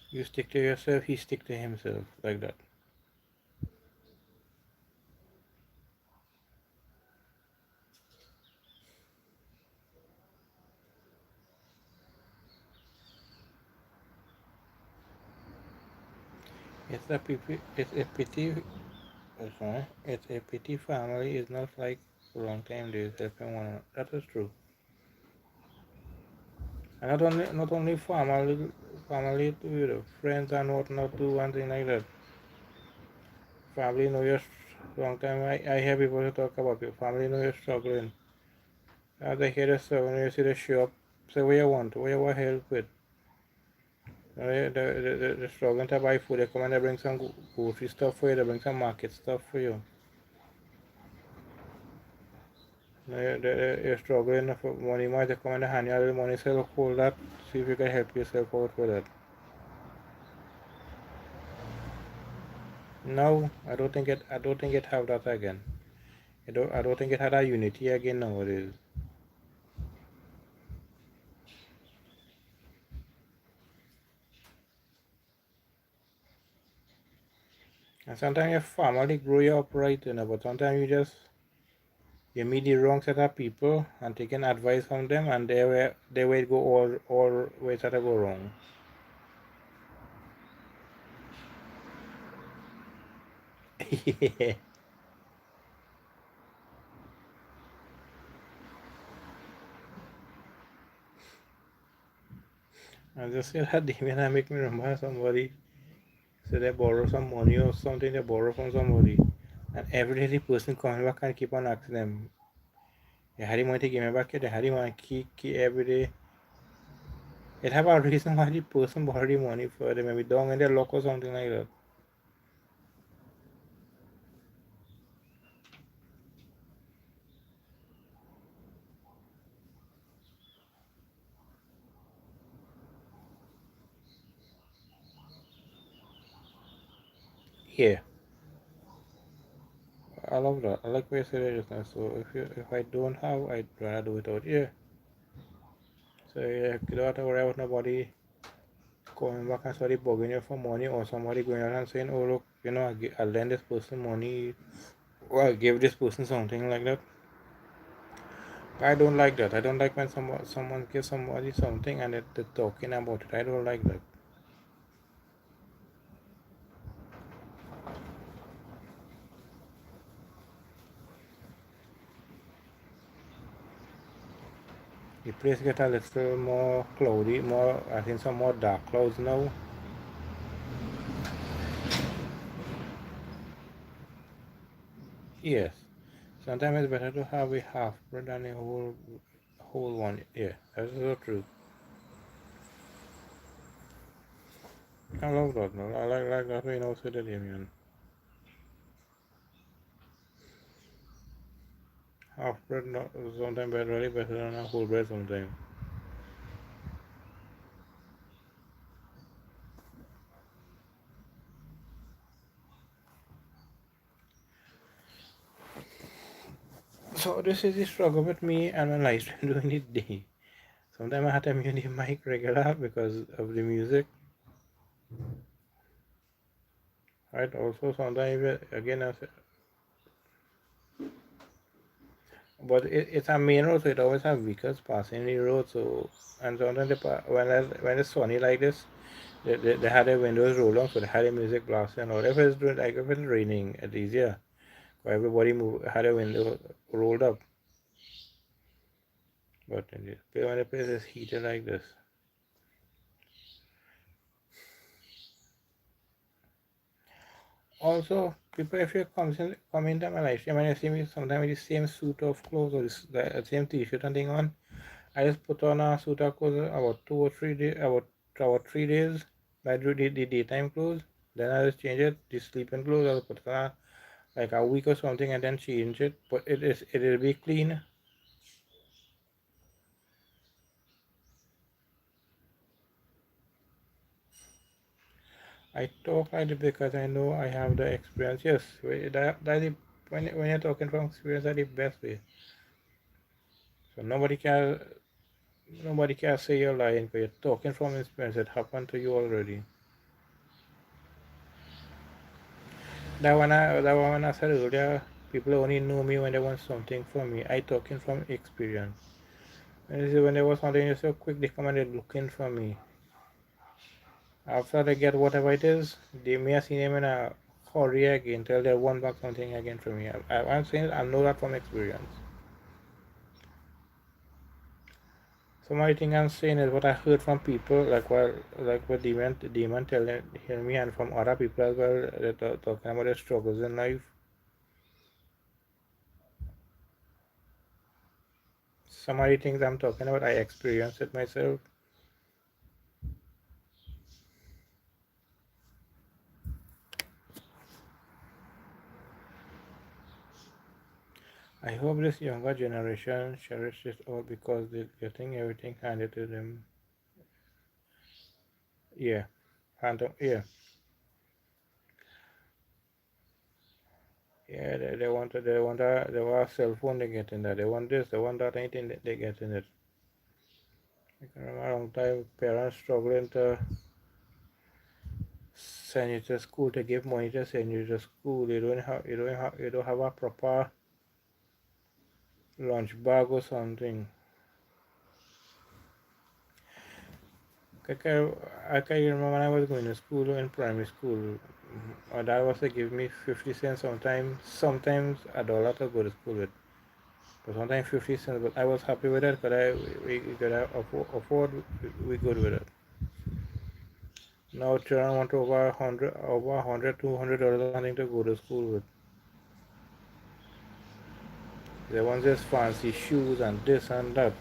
You stick to yourself, he stick to himself, like that. It's a pity family is not like long time days helping one another. That is true. And not only family to friends and whatnot do one thing like that. Family know you're long time. I hear people talk about your family know you're struggling. They hear the stuff when you see the shop, say what you want help with. They're struggling to buy food. They come and they bring some grocery stuff for you. They bring some market stuff for you. You're struggling for money. Might they come and hand you a little money. Say, look, hold that. See if you can help yourself out with that. No, I don't think it. I don't think it have that again. I don't think it had a unity again nowadays. And sometimes your family grow you up right, but sometimes you meet the wrong set of people and taking advice from them, and they will go all ways that go wrong. Yeah. I just say that Damien, I make me remember somebody. So they borrow some money or something. They borrow from somebody, and every day the person coming back and keep on asking them, "You had the money to give me back? You had the money key every day." It have a reason why the person borrowed the money for them. Maybe down in their luck or something like that. Yeah, I love that. I like what you said there just now. So if I don't have, I'd rather do it out. Yeah. So yeah, you don't have to worry about nobody coming back and somebody bugging you for money or somebody going out and saying, "Oh look, I'll lend this person money or I'll give this person something like that." I don't like that. I don't like when someone gives somebody something and they're talking about it. I don't like that. The place get a little more cloudy, more I think some more dark clouds now. Yes. Sometimes it's better to have a half bread than a whole one. Yeah, that's so true. I love that. No? I like that way you say that, Damien. Half bread not, sometimes really better than a whole bread sometimes. So this is the struggle with me and my live stream during the day. Sometimes I have to mute the mic regular because of the music. Right. Also sometimes again but it's a main road, so it always have vehicles passing the road. So and sometimes when it's sunny like this, they had their windows rolled down, so they had the music blasting. Or if it's raining, it's easier. Everybody had a window rolled up. But when the place is heated like this. Also, people, if you come into my life stream and you see me sometimes with the same suit of clothes or the same t-shirt and thing on, I just put on a suit of clothes about 2 or 3 days, about 3 days. I do the daytime clothes. Then I just change it, the sleeping clothes. I put on like a week or something and then change it, but it'll be clean. I talk like it because I know I have the experience. Yes, when you're talking from experience, that's the best way. So nobody can say you're lying because you're talking from experience. It happened to you already. That one I said earlier, people only know me when they want something from me. I talking from experience. When there was something so quick, they come and they're looking for me. After they get whatever it is, they may see them in a hurry again, tell they want back something again from me. I'm saying I know that from experience. So my thing I'm saying is what I heard from people, like what demon telling hear me, and from other people as well, that are talking about their struggles in life. Some of the things I'm talking about, I experienced it myself. I hope this younger generation cherishes it all because they're getting everything handed to them. Yeah, yeah, yeah. They want a cell phone. They get in that. They want this. They want that. Anything they get in it. I can remember a long time parents struggling to send you to school, to give money to send you to school. You don't have a proper lunch bag or something. I can remember when I was going to school in primary school, my dad was to give me 50 cents sometimes a dollar to go to school with. But sometimes 50 cents, but I was happy with it because we could afford, we good with it. Now children want over 100, $200 or something to go to school with. They want this fancy shoes and this and that.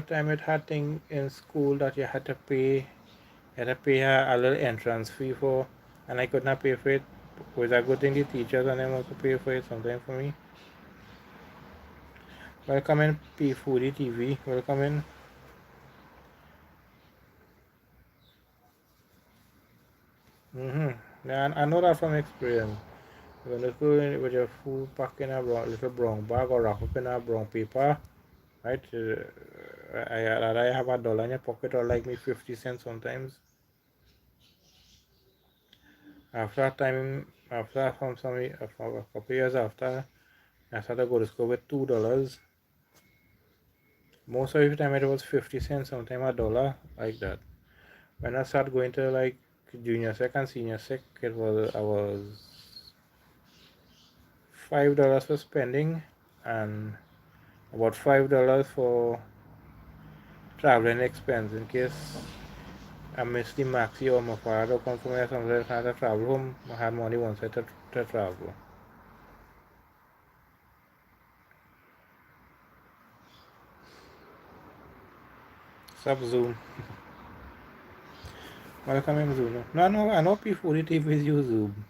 Time it had thing in school that you had to pay a little entrance fee for, and I could not pay for it. Was a good thing the teachers and them also pay for it sometime for me. Welcome in P Foodie TV. Welcome in. Yeah, I know that from experience. When you go with your food packed in a little brown bag or wrap up in a brown paper, right? I have a dollar in your pocket or like me 50 cents sometimes. After time, after from a couple years after, I started to go to school with $2. Most of the time it was 50 cents, sometimes a dollar, like that. When I started going to like junior sec and senior sec, I was $5 for spending and about $5 for traveling expense in case I missed the maxi or my father come from me or something. I had to travel home. I had money once I to travel. Sub Zoom. Welcome in Zoom. No, no, I know people it if use Zoom.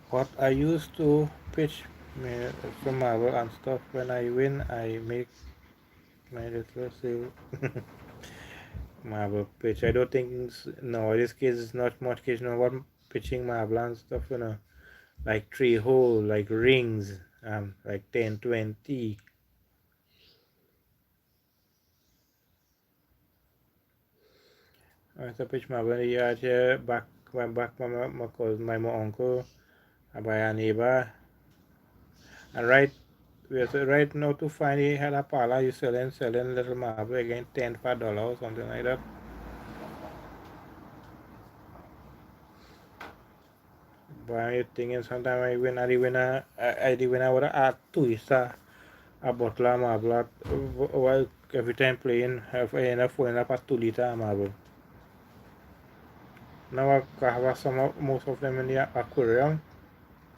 What I used to pitch me from Marvel and stuff. When I win, I make my little sale. Marble pitch. I don't think nowadays kids is not much kids know about pitching marble and stuff, like three hole, like rings, like 10, 20. I used to pitch marble in the yard here, back my cousin, my uncle, by a neighbor. And right now to find he had a parlor, you selling little marble again, 10 for $1 or something like that. But I'm thinking sometimes I win, I win, I would have twist a bottle of marble, well, every time playing, have enough filling up a 2 liter marble. Now I have some most of them in the aquarium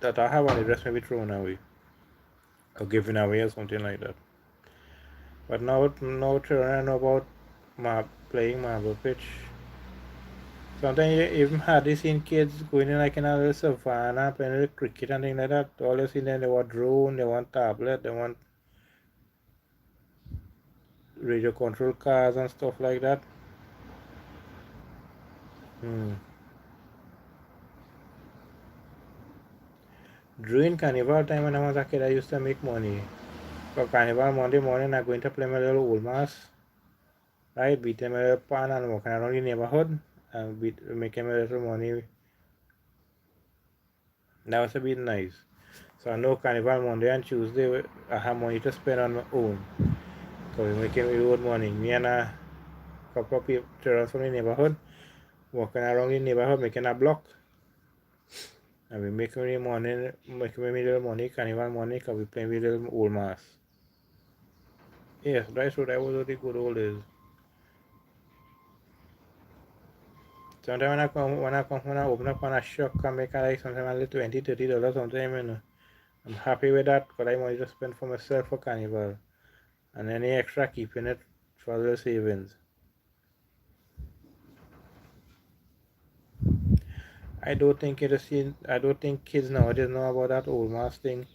that I have, and the rest maybe thrown away or given away or something like that. But now children know about playing marble pitch. Sometimes you even hardly seen kids going in like in a little savannah playing little cricket and things like that. All you see them, they want drone, they want tablet, they want radio control cars and stuff like that. Hmm. During carnival time when I was a kid, I used to make money. For carnival Monday morning, I'm going to play my little old mass, right? Beat them a little pan and walking around the neighborhood and making a little money. That was a bit nice. So I know carnival Monday and Tuesday, I have money to spend on my own. Because we're making my own money. Me and a couple of people from the neighborhood, walking around the neighborhood making a block. And we making me money, making me little money, carnival money, because we playing with little old mass. Yes, that's what I was the good old days. Sometimes when I open up on a shop, can make like sometimes a little $20, $30 sometimes, you know. I'm happy with that because I money to spend for myself for carnival. And any extra keeping it for the savings. I don't think kids nowadays know about that old mask thing.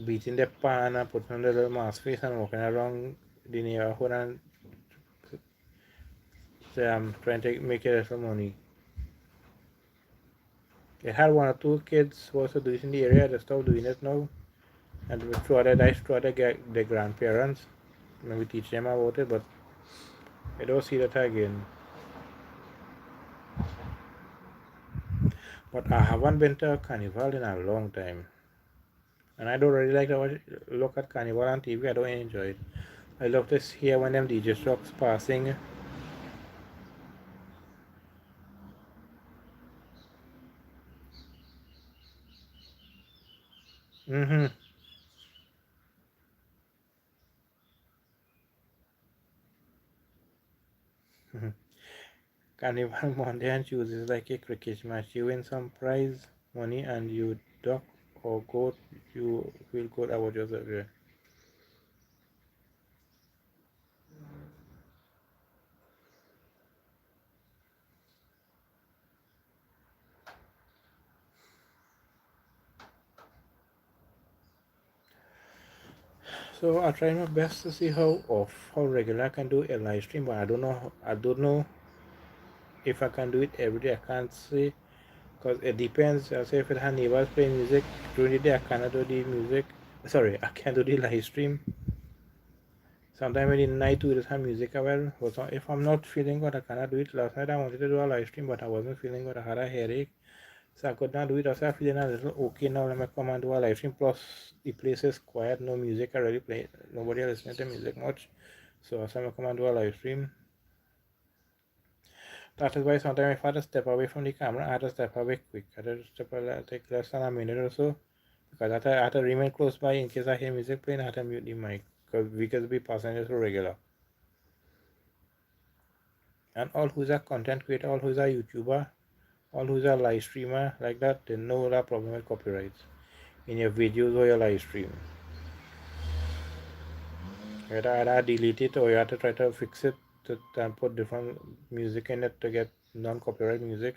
Beating the pan and putting on the little mask face and walking around the neighborhood and say I'm trying to make a little money. I had one or two kids who also do it in the area, they stopped doing it now. And we try to get the grandparents. Maybe teach them about it, but I don't see that again. But I haven't been to a carnival in a long time. And I don't really like to look at carnival on TV, I don't enjoy it. I love to hear when them DJ trucks passing. Mm-hmm. Carnival Monday and Tuesday is like a cricket match. You win some prize money and you duck or go, you feel good about yourself. Yeah. So I try my best to see how regular I can do a live stream, but I don't know if I can do it every day. I can't say because it depends. I say if it has neighbors playing music during the day, I cannot do the music. Sorry, I can do the live stream. Sometimes in the night we just have music well. But if I'm not feeling good, I cannot do it. Last night I wanted to do a live stream, but I wasn't feeling good. I had a headache, so I could not do it. I was feeling a little okay now. Let me come and do a live stream. Plus the place is quiet, no music already playing. Nobody listening to music much. So I said I come and do a live stream. That is why sometimes if I had to step away from the camera, I had to step away quick. I had to step away, take less than a minute or so. Because I had to remain close by in case I hear music playing, I had to mute the mic. Because we could be passengers for regular. And all who's a content creator, all who's a YouTuber, all who's a live streamer like that, they know that problem with copyrights in your videos or your live stream. You either delete it or you have to try to fix it and put different music in it to get non-copyright music.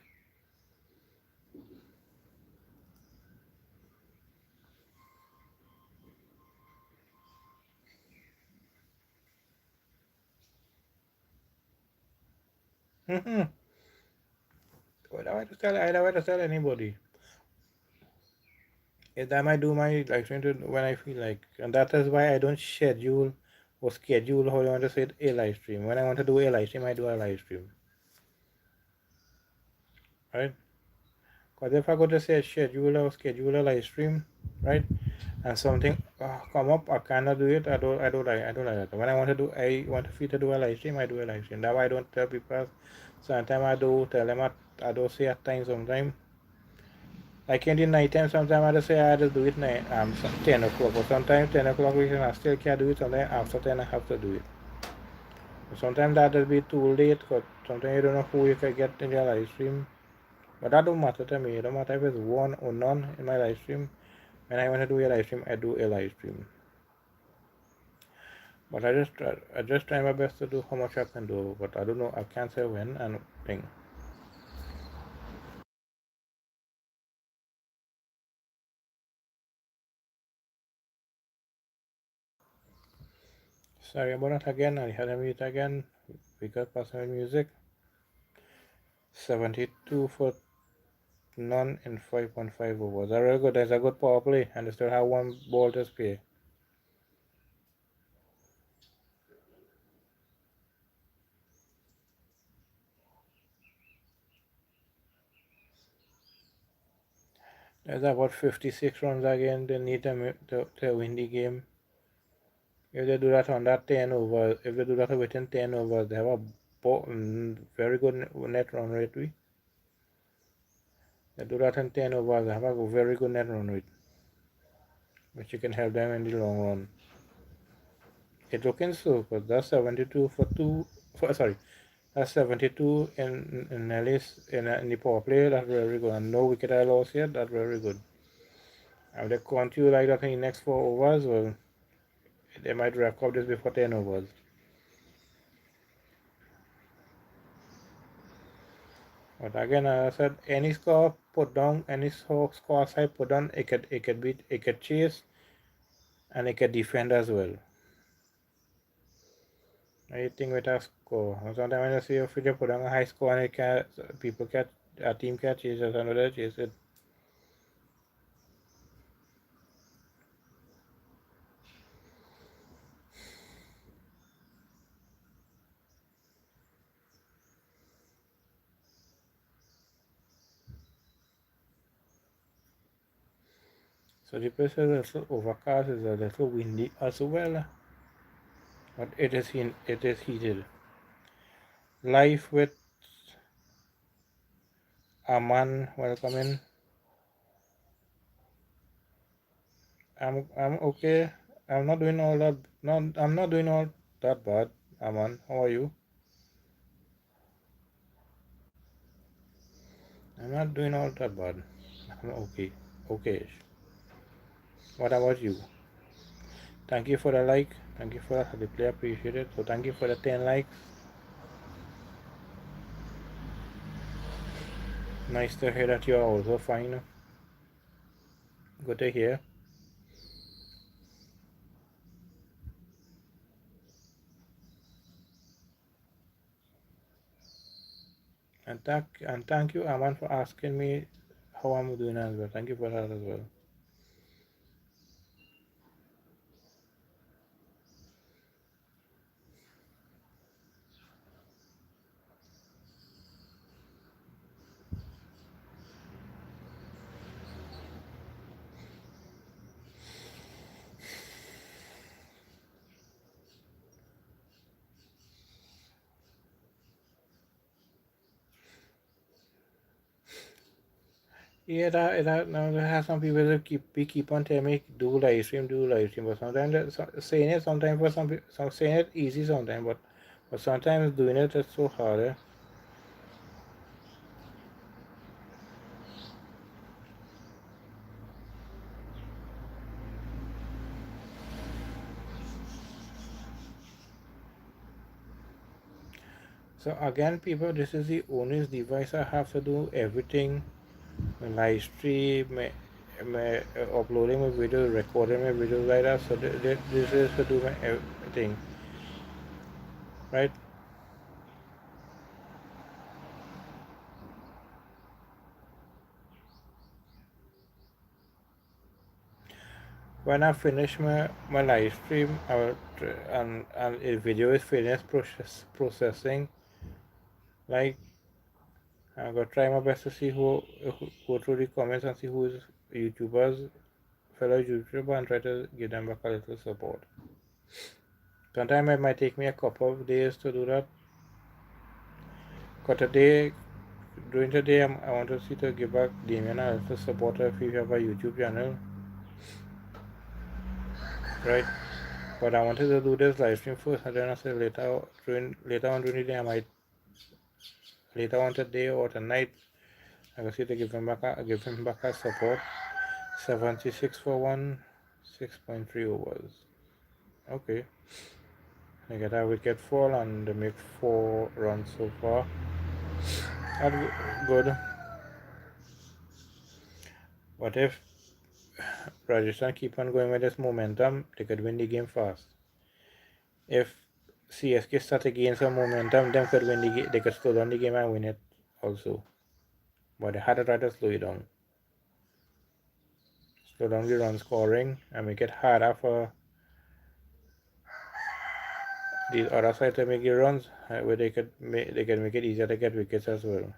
Mm-hmm. I don't want to tell anybody. Is I might do my live stream when I feel like, and that is why I don't schedule how I want to say a live stream. When I want to do a live stream, I do a live stream, right? Because if I go to say schedule a live stream, right, and something come up, I cannot do it. I don't like that. When I want to feel to do a live stream, I do a live stream. That's why I don't tell people. Sometimes I do tell them I don't say at times sometimes. Like in the night time, sometimes I just say I just do it 10 o'clock, or sometimes 10 o'clock we can I still can't do it, sometimes after 10 I have to do it. Sometimes that'll be too late because sometimes you don't know who you can get in your live stream. But that don't matter to me. It don't matter if it's one or none in my live stream. When I want to do a live stream, I do a live stream. But I just try my best to do how much I can do. But I don't know. I can't say when and thing. Sorry about that again. I had a mute again because personal music. 72 for none in 5.5 overs. That's really good. That's a good power play, and they still have one ball to spare. There's about 56 runs again. They need to win the game. If they do that on that 10 overs, if they do that within 10 overs, they have a very good net run rate. They do that in 10 overs, they have a very good net run rate, which you can help them in the long run. It's looking so, because that's 72 for two. Sorry, that's 72 in at least in the power play. That's very good. And no wicket I lost yet. That's very good. And they continue like that in the next 4 overs, well, they might wrap up this before 10 overs. But again, as I said, any score put down, any score side put down, it could chase and it could defend as well. I think with a score. Sometimes when you see if you put down a high score and it can people catch a team catch chase another chase it. So the place is a little overcast, is a little windy as well. But it is heated. Life with Aman welcoming. I'm okay. I'm not doing all that. No, I'm not doing all that bad. Aman, how are you? I'm not doing all that bad. I'm okay. Okay. What about you? Thank you for the like. Thank you for that. I deeply appreciate it. So thank you for the 10 likes. Nice to hear that you are also fine. Good to hear. And thank you, Aman, for asking me how I'm doing as well. Thank you for that as well. Yeah, that now there have some people that keep on telling me do live stream, but sometimes saying it sometimes for some saying it easy sometimes, but sometimes doing it is so hard. So again, people, this is the only device I have to do everything. My live stream, uploading my videos, recording my videos like that. So this is to do my everything, right? When I finish my live stream, I will, and a video is finished processing, like I'm gonna try my best to see who go through the comments and see who is YouTubers, fellow YouTuber, and try to give them back a little support. Sometimes it might take me a couple of days to do that. Cause today, during the day, I want to see to give back Damien a little support if you have a YouTube channel, right? But I wanted to do this live stream first, and then I said later on during the day I might later on today or tonight I can see to give him back a support. 76 for 6.3 overs. Okay. They get a wicket fall and they make 4 runs so far. That's good. What if Rajasthan keep on going with this momentum? They could win the game fast. If CSK start to gain some momentum, them could win the game. They could slow down the game and win it also. But they had to try to slow it down. Slow down the run scoring and make it harder for the other side to make the runs, where they can make it easier to get wickets as well.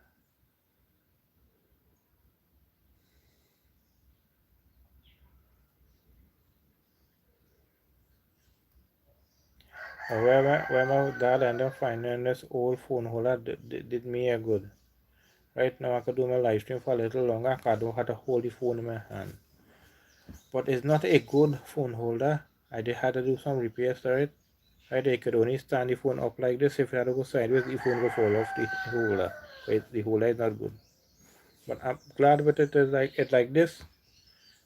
Where my dad ended up finding this old phone holder did me a good. Right now I could do my live stream for a little longer. I don't have to hold the phone in my hand. But it's not a good phone holder. I did have to do some repairs to it. Right, I could only stand the phone up like this. If you had to go sideways, the phone will fall off the holder. The holder is not good. But I'm glad with it is like this.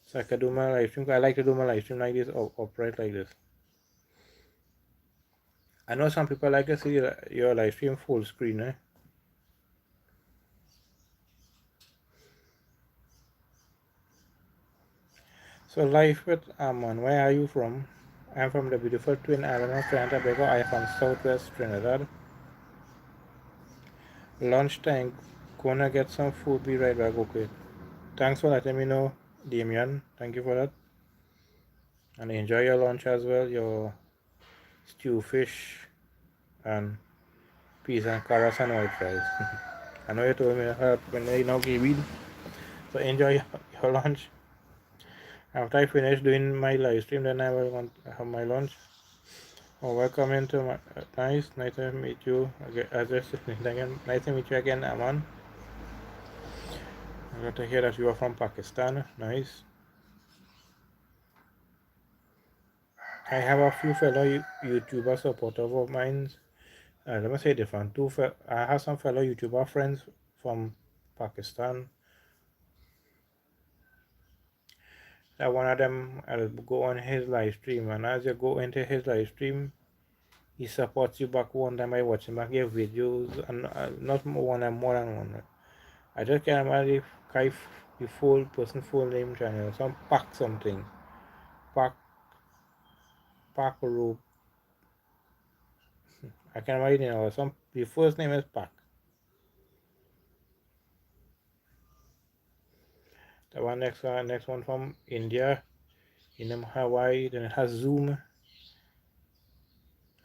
So I could do my live stream. I like to do my live stream like this, upright like this. I know some people like to see your live stream full screen, eh? So life with Amon, where are you from? I'm from the beautiful twin island of Trinidad and Tobago. I am from southwest Trinidad. Lunchtime, gonna get some food, be right back, okay. Thanks for letting me know, Damien. Thank you for that. And enjoy your lunch as well, your stew fish and peas and carrots and white rice. I know you told me that when you know give. So enjoy your lunch. After I finish doing my live stream, then I will want to have my lunch. Oh, welcome into my nice to meet you again. Nice to meet you again, Aman. I got to hear that you are from Pakistan. Nice. I have a few fellow YouTuber supporters of mine. Let me say different. I have some fellow YouTuber friends from Pakistan. That one of them, I'll go on his live stream, and as you go into his live stream, he supports you back one time by watching back your videos, and not more than one. I just can't remember the full name channel. Some Pack something. Pack Rope. I can't remember the name. The first name is Pack. The next one from India. In Hawaii. Then it has Zoom.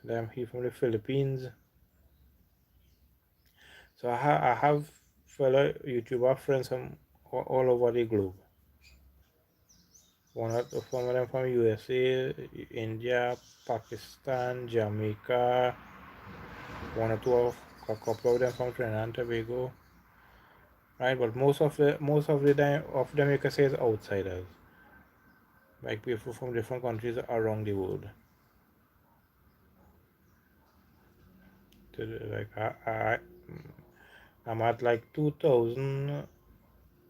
Then he from the Philippines. So I have fellow YouTuber friends from all over the globe. Some of them from USA, India, Pakistan, Jamaica. A couple of them from Trinidad and Tobago. Right, but most of them you can say is outsiders. Like people from different countries around the world. Like I'm at like 2,000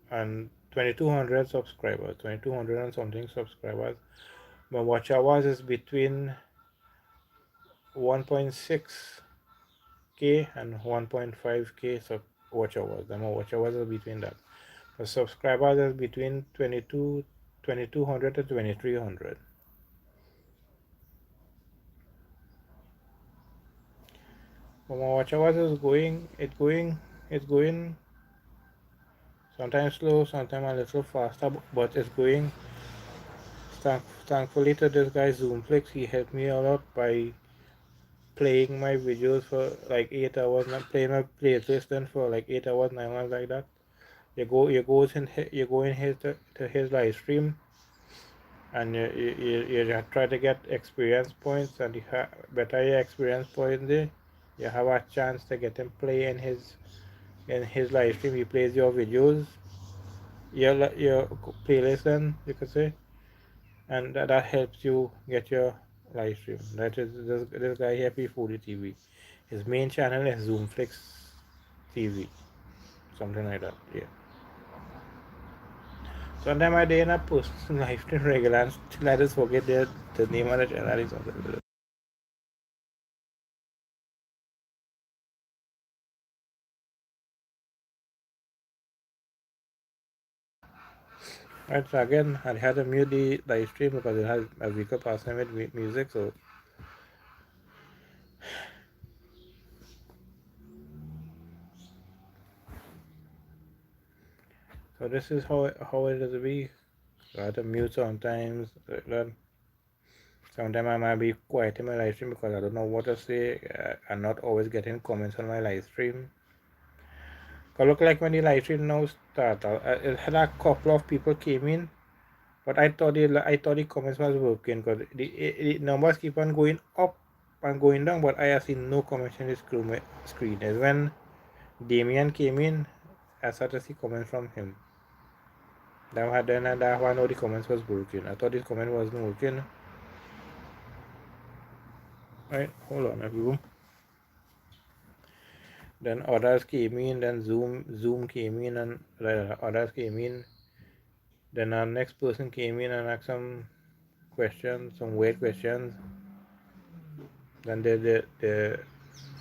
and 2,200 subscribers, 2,200 and something subscribers. My watch hours is between 1.6k and 1.5k watch hours. My watch hours are between that. The subscribers is between 2,200 to 2,300. But my watch hours is it's going. Sometimes slow, sometimes a little faster, but it's going. Thankfully to this guy Zoomflix, he helped me a lot by playing my videos for like 8 hours, not playing my playlist then for like 8 hours, 9 hours like that. You go in to his live stream, and you try to get experience points, and you better your experience points there, you have a chance to get him play in his live stream. He plays your videos, your playlist then you could say, and that helps you get your live stream. That is this guy here, P40 TV. His main channel is Zoomflix TV, something like that. Yeah. Sometimes I day in a post live stream regular and still I just forget the name of the channel is something. Right, so again, I had to mute the live stream because it has a weaker passing with music. So this is how it is to be. So I have to mute sometimes. Sometimes I might be quiet in my live stream because I don't know what to say. I'm not always getting comments on my live stream. It look like when the live stream now start, it had a couple of people came in, but I thought the comments was working because the numbers keep on going up and going down, but I have seen no comments in the screen. Is when Damien came in, I started to see comments from him. That one of the comments was working. I thought this comment wasn't working. Right, hold on, everyone. Then others came in, then Zoom came in, and others came in. Then our next person came in and asked some questions, some weird questions. Then the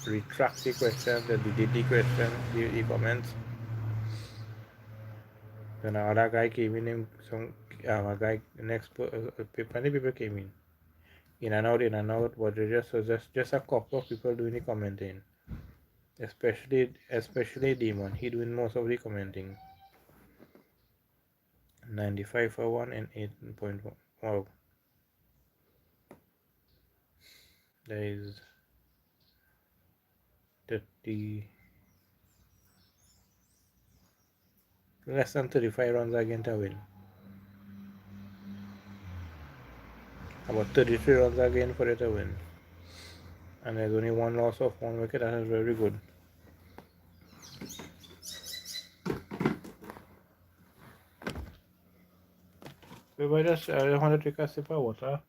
retract the questions, the delete the questions, the comments. Then another guy came in, some a guy next many people came in and out, but it just a couple of people doing the commenting. Especially Demon, he doing most of the commenting. 95 for one and 8.1. Wow, there is 30 less than 35 runs against a win. About 33 runs again for it to win. And there's only one loss of one wicket. That is very good. So I just want to take a sip of water.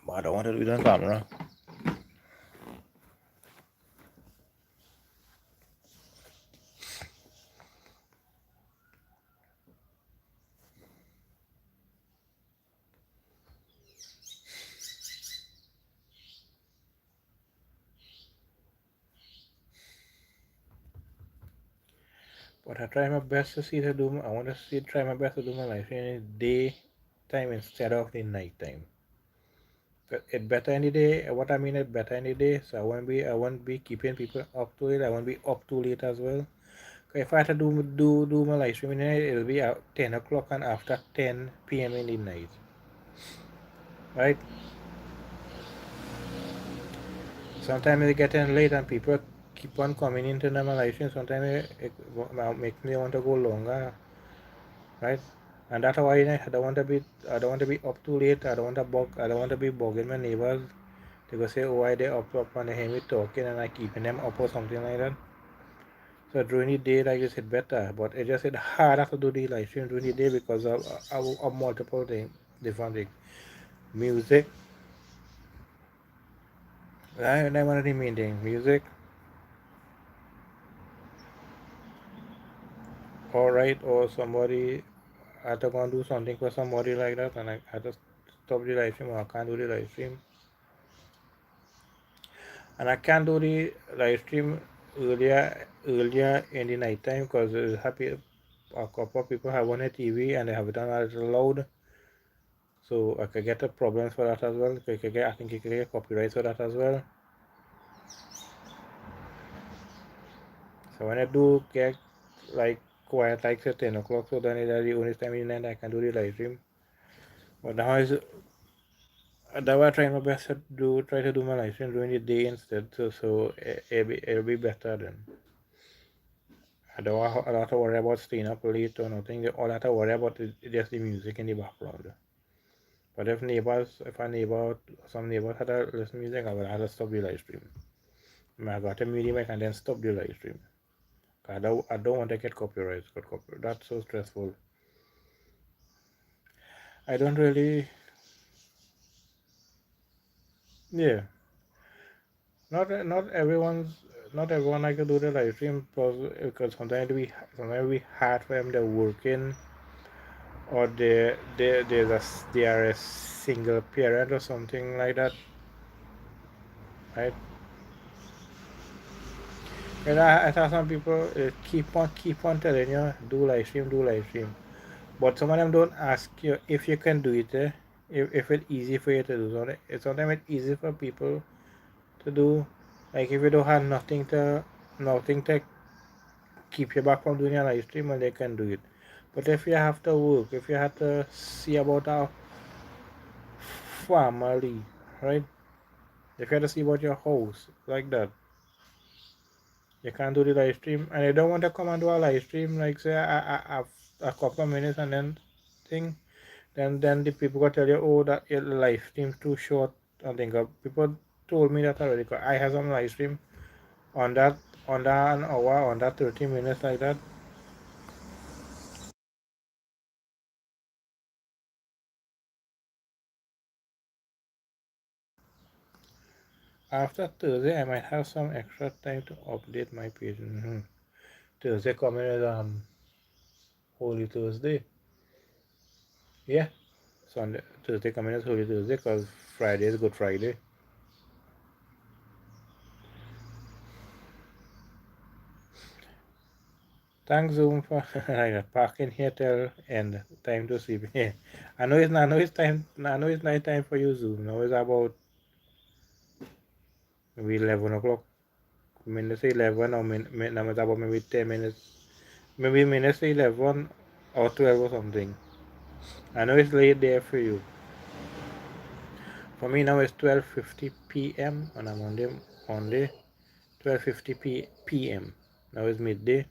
But I don't want to do it on camera. But I try my best to see to do. I want to try my best to do my life in the daytime instead of the night time. But it better any day. What I mean, it better any day. So I won't be keeping people up to it. I won't be up too late as well. If I had to do my live streaming, it'll be at 10 o'clock and after 10 p.m. in the night, right? Sometimes it's getting late and people keep on coming into my live stream. Sometimes it makes me want to go longer, right? And that's why I don't want to be up too late. I don't want to be bugging my neighbors. They go say, oh, why they up and they hear me talking and I keeping them up or something like that. So during the day, like you said, better, but it just harder to do the live stream during the day because of multiple things, different things. Music, that's one of the main things. Music, alright, or somebody I have to go and do something for somebody like that, and I have to stop the live stream, or I can't do the live stream. And I can't do the live stream earlier in the night time because a couple of people have on a TV and they have it on a little loud. So I could get the problems for that as well. I think you could get copyrights for that as well. So when I do get like quiet like say 10 o'clock, so then it's the only time in the night I can do the live stream. But now is that why I try my best to try to do my live stream during the day instead. So it'll be better then. I don't have to worry about staying up late or nothing. All I have to worry about is just the music in the background. But some neighbors had to listen to music, I will have to stop the live stream. I got a medium, I can then stop the live stream. I don't want to get copyrights. That's so stressful. I don't really, yeah. Not everyone like to do the live stream because sometimes we hard for them they're working or they are a single parent or something like that, right? And I saw some people keep on telling you do live stream, but some of them don't ask you if you can do it. If it's easy for you to do something, sometimes it's easy for people to do. Like if you don't have nothing to keep you back from doing a live stream, and they can do it. But if you have to work, if you have to see about our family, right? If you have to see about your house like that, you can't do the live stream, and you don't want to come and do a live stream like say a couple of minutes and then thing. Then the people will tell you, oh, that your live stream's too short. I think people told me that already. 'Cause I have some live stream on that an hour, on that 30 minutes like that. After Thursday, I might have some extra time to update my page. Thursday coming is Holy Thursday. Yeah, Sunday Thursday coming is Holy Thursday because Friday is Good Friday. Thanks Zoom for like parking here till end time to sleep. Yeah, I know it's time. I know it's night time for you Zoom. Now it's about maybe 11 o'clock. Minutes 11 or now it's about maybe 10 minutes. Maybe minutes 11 or 12 or something. I know it's late there for you. For me now it's 12:50 p.m. on a Monday 12:50 p.m. Now it's midday.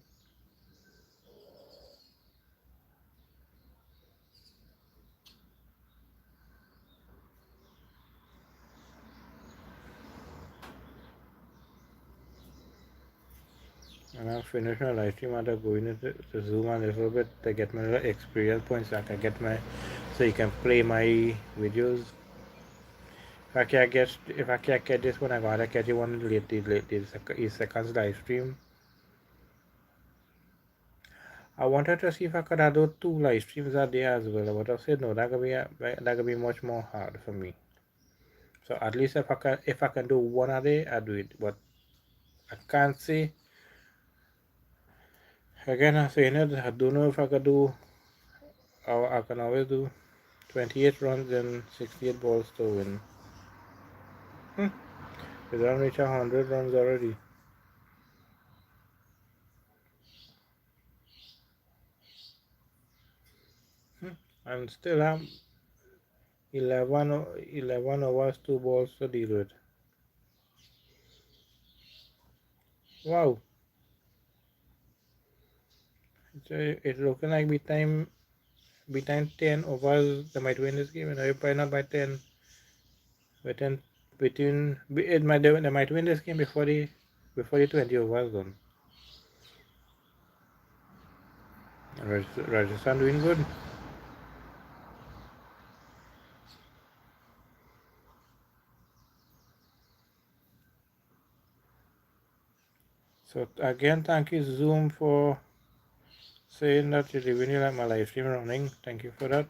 And I'm finished my live stream and I'm going to Zoom a little bit to get my little experience points so I can get my so you can play my videos. If I can't get this one, I'm gonna get you one the second live stream. I wanted to see if I could do two live streams a day as well, but I said no, that could be much more hard for me. So at least if I can do one a day, I do it. But I can't say again. I'm saying it. I don't know if I could do. I can always do 28 runs and 68 balls to win. Hmm. We don't reach 100 runs already. Hmm. And still have 11 overs, 2 balls to deal with. Wow. It's looking like be time 10 overs they might win this game, and probably not by 10. Within they might win this game before the 20 overs done. Rajasthan doing good. So again, thank you Zoom for saying that you really like my live stream running. Thank you for that.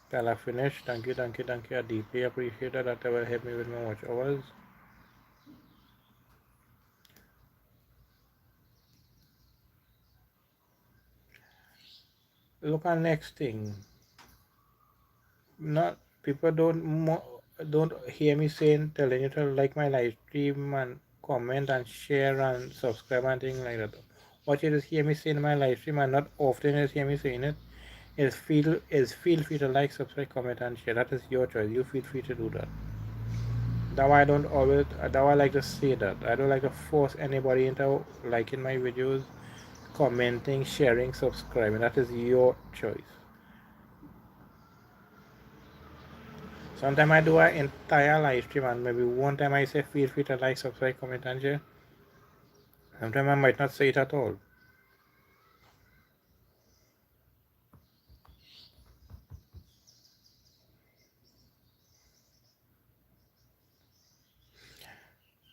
Till I finish, thank you, thank you, thank you. I deeply appreciate that. That will help me with my watch hours. Look at next thing. Not people don't hear me saying telling you to like my live stream and comment and share and subscribe and things like that. What you just hear me saying in my live stream and not often just hear me saying it is feel free to like, subscribe, comment and share. That is your choice. You feel free to do that. That why I don't always that why I like to say that. I don't like to force anybody into liking my videos, commenting, sharing, subscribing. That is your choice. Sometimes I do an entire live stream and maybe one time I say feel free to like, subscribe, comment and share. Sometimes I might not say it at all.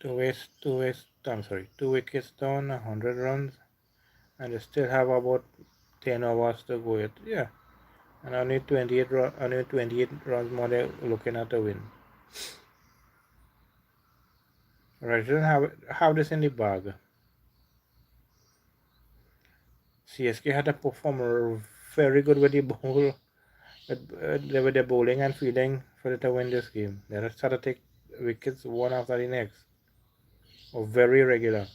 two wickets down, 100 runs, and they still have about 10 overs to go. Yeah, and only 28 runs more they're looking at the win. Right, don't have this in the bag. CSK had a performer very good with the ball, with the bowling and fielding for them to win this game. They just had to take wickets one after the next, or very regular.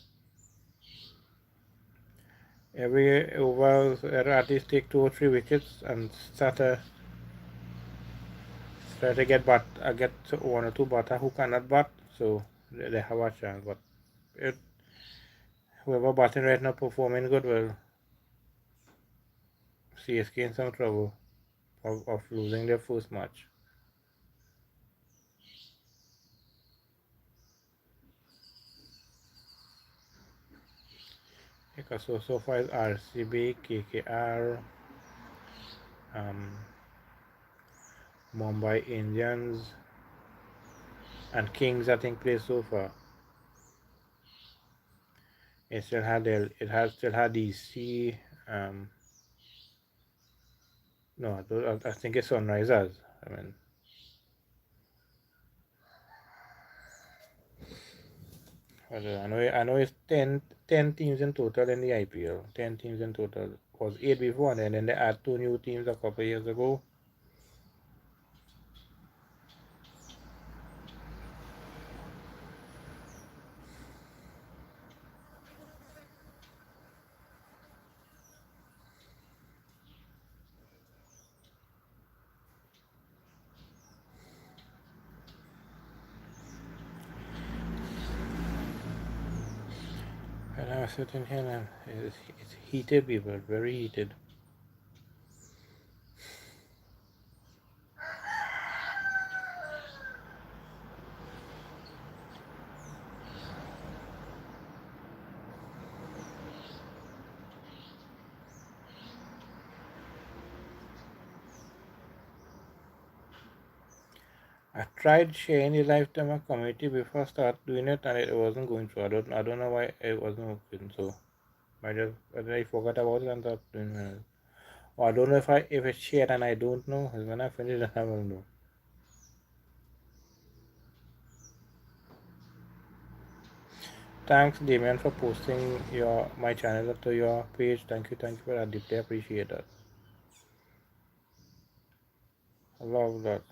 Every over, at least take 2 or 3 wickets and try to get one or two batter who cannot bat, so they have a chance. But it, whoever batting right now performing good, well, CSK in some trouble of losing their first match. Because so far it's RCB, KKR, um, Mumbai Indians, and Kings. I think play so far. It has still had DC. No, I think it's Sunrisers. I mean, I know it's 10 teams in total in the IPL. 10 teams in total. It was 8 before, and then they add 2 new teams a couple of years ago. And I was sitting here and it's heated, people, very heated. I tried sharing the live to my community before I start doing it, and it wasn't going through. I don't know why it wasn't working. So I forgot about it and stopped doing it. Or I don't know if it's shared and I don't know. When I finish it, I will know. Thanks, Damien, for posting my channel to your page. Thank you for that. Deeply appreciate that. I love that.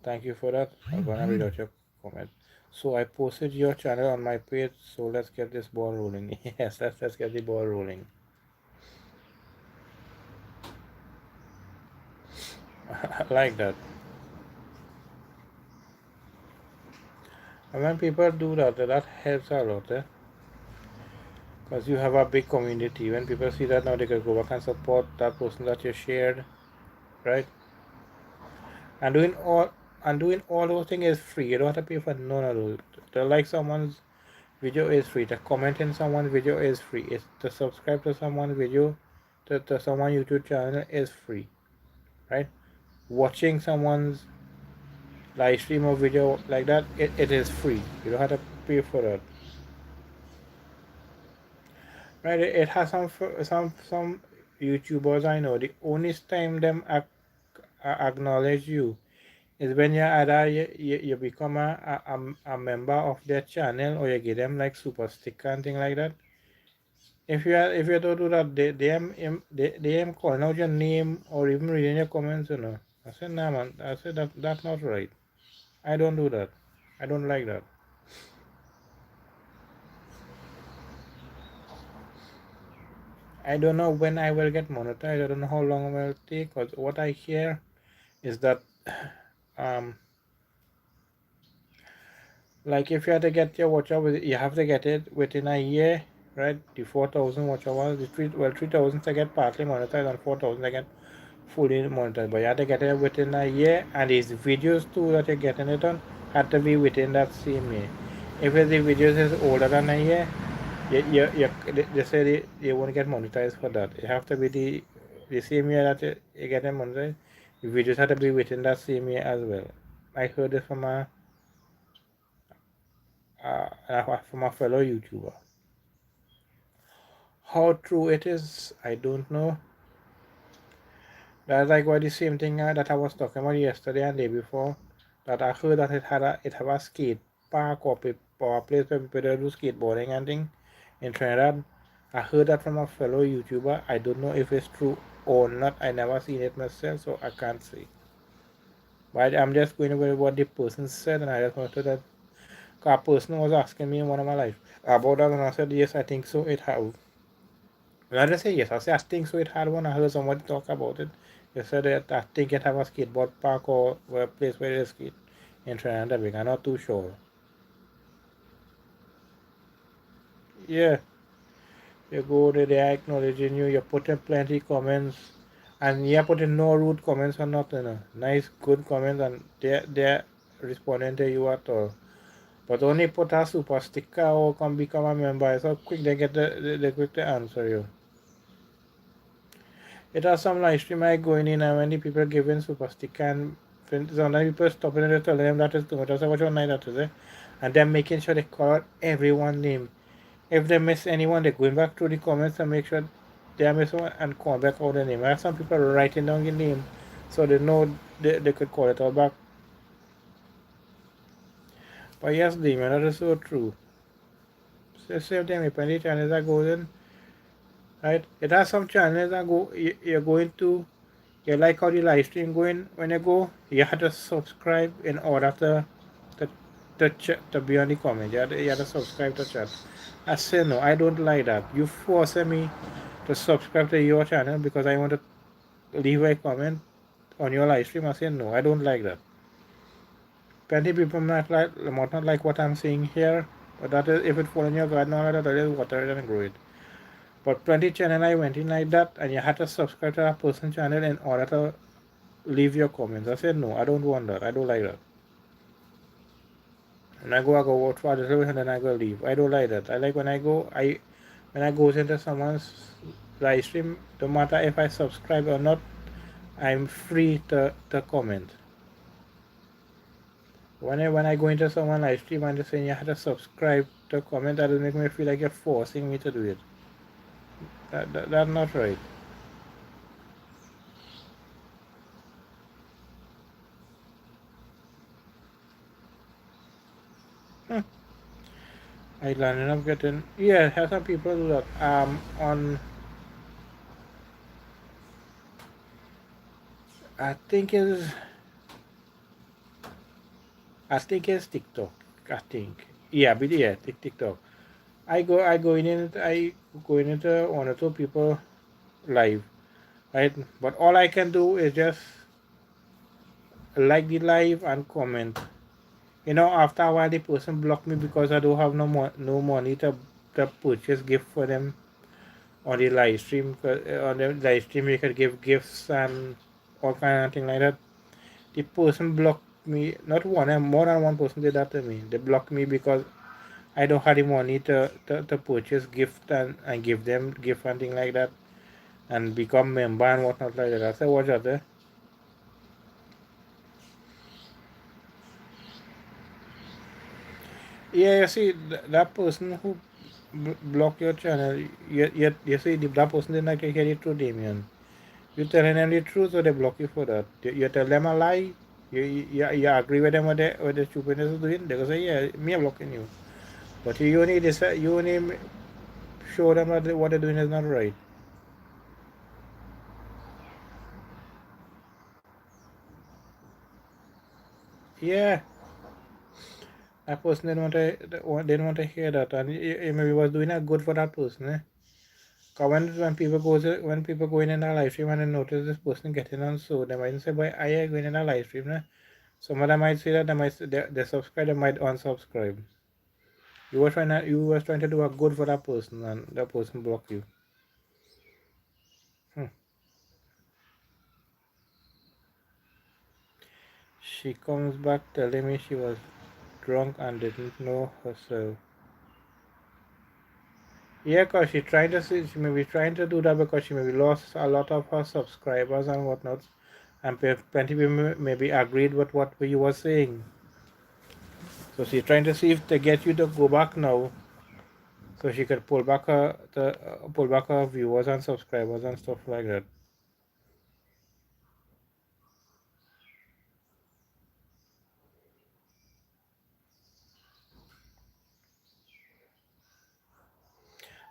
Thank you for that. I'm gonna read out your comment. So I posted your channel on my page. So let's get this ball rolling. Yes, let's get the ball rolling. I like that. And when people do that, that helps a lot. Because you have a big community. When people see that now, they can go back and support that person that you shared, right? And doing all those things is free. You don't have to pay for none of those. To like someone's video is free. To comment in someone's video is free. It's to subscribe to someone's video, to someone's YouTube channel is free, right? Watching someone's live stream or video like that, it is free. You don't have to pay for that. Right? It has some YouTubers I know. The only time them acknowledge you is when you become a member of their channel, or you give them like super sticker and thing like that. If you don't do that, they am calling out your name or even reading your comments, I said, nah, man. I said that's not right. I don't do that. I don't like that. I don't know when I will get monetized. I don't know how long it will take. Cause what I hear is that um like if you have to get your watch hours, you have to get it within a year, right? The 4,000 watch hours, the 3,000 to get partly monetized and 4,000 to get fully monetized. But you have to get it within a year, and these videos too that you're getting it on had to be within that same year. If the videos is older than a year, they say they won't get monetized for that. It have to be the same year that you get them monetized. The videos have to be within that same year as well. I heard this from from a fellow YouTuber. How true it is, I don't know. That's like what the same thing that I was talking about yesterday and the day before. That I heard that it have a skate park or a place where people do skateboarding and thing in Trinidad. I heard that from a fellow YouTuber. I don't know if it's true or not. I never seen it myself, so I can't say. But I'm just going with what the person said, and I just wanted that. A person was asking me in one of my life about that, and I said yes, I think so. It have. And I didn't say yes. I said I think so. It had when I heard somebody talk about it. They said that I think it have a skateboard park or a place where they skate in Trinidad. I'm not too sure. Yeah, you go there, they are acknowledging you. You put in plenty comments, and you put in no rude comments or nothing. Nice, good comments, and they're responding to you at all. But only put a super sticker or come become a member. So quick they get the quick to answer you. It has some live stream I going in and when the people giving super sticker and sometimes people stopping and telling them that is too much. I say what you night that is it? And they're making sure they call out everyone's name. If they miss anyone, they're going back through the comments and make sure they miss one and call back out the name. I have some people writing down the name so they know they could call it all back. But yes, Damon, that is so true. It's the same thing with any channels that goes in. Right? It has some channels that you're going to, you like how the live stream going when you go, you have to subscribe in order to, to be on the comment. You have to subscribe to chat. I say no, I don't like that. You forcing me to subscribe to your channel because I want to leave a comment on your live stream. I say no, I don't like that. Plenty people might not like what I'm saying here, but that is if it fall in your garden, all that is water it and grow it. But plenty channel I went in like that, and you had to subscribe to a person channel in order to leave your comments. I said no, I don't want that. I don't like that. When I go watch for the and then I go leave. I don't like that. I like when I goes into someone's live stream, no matter if I subscribe or not, I'm free to comment. When I go into someone's live stream and they say you have to subscribe to comment, that will make me feel like you're forcing me to do it. That's not right. I landed up getting have some people do that. On I think is I think it's TikTok. I think but TikTok. I go in into one or two people live, right? But all I can do is just like the live and comment. After a while the person blocked me because I don't have no money to purchase gift for them on the live stream. On the live stream you could give gifts and all kind of thing like that. The person blocked me. Not one, more than one person did that to me. They blocked me because I don't have the money to purchase gift and give them gift and thing like that and become member and whatnot like that. I said, what's that? Yeah, you see, that person who blocked your channel, you see, that person didn't like to hear the truth, Damien. You telling them the truth, so they block you for that. You tell them a lie, you agree with them what the stupidness is doing, they go say, yeah, me I'm blocking you. But you only show them that what they're doing is not right. Yeah, that person didn't want to hear that, and maybe was doing a good for that person. Cause when people go in a live stream and they notice this person getting on, so they might say, "Boy, I are going in a live stream." Nah? Some of them might say that they subscribe, they might unsubscribe. You was trying to do a good for that person, and that person block you. Hmm. She comes back telling me she was drunk and didn't know herself. Yeah, cause she may be trying to do that because she maybe lost a lot of her subscribers and whatnot, and plenty people maybe agreed with what you were saying. So she's trying to see if to get you to go back now, so she could pull back her viewers and subscribers and stuff like that.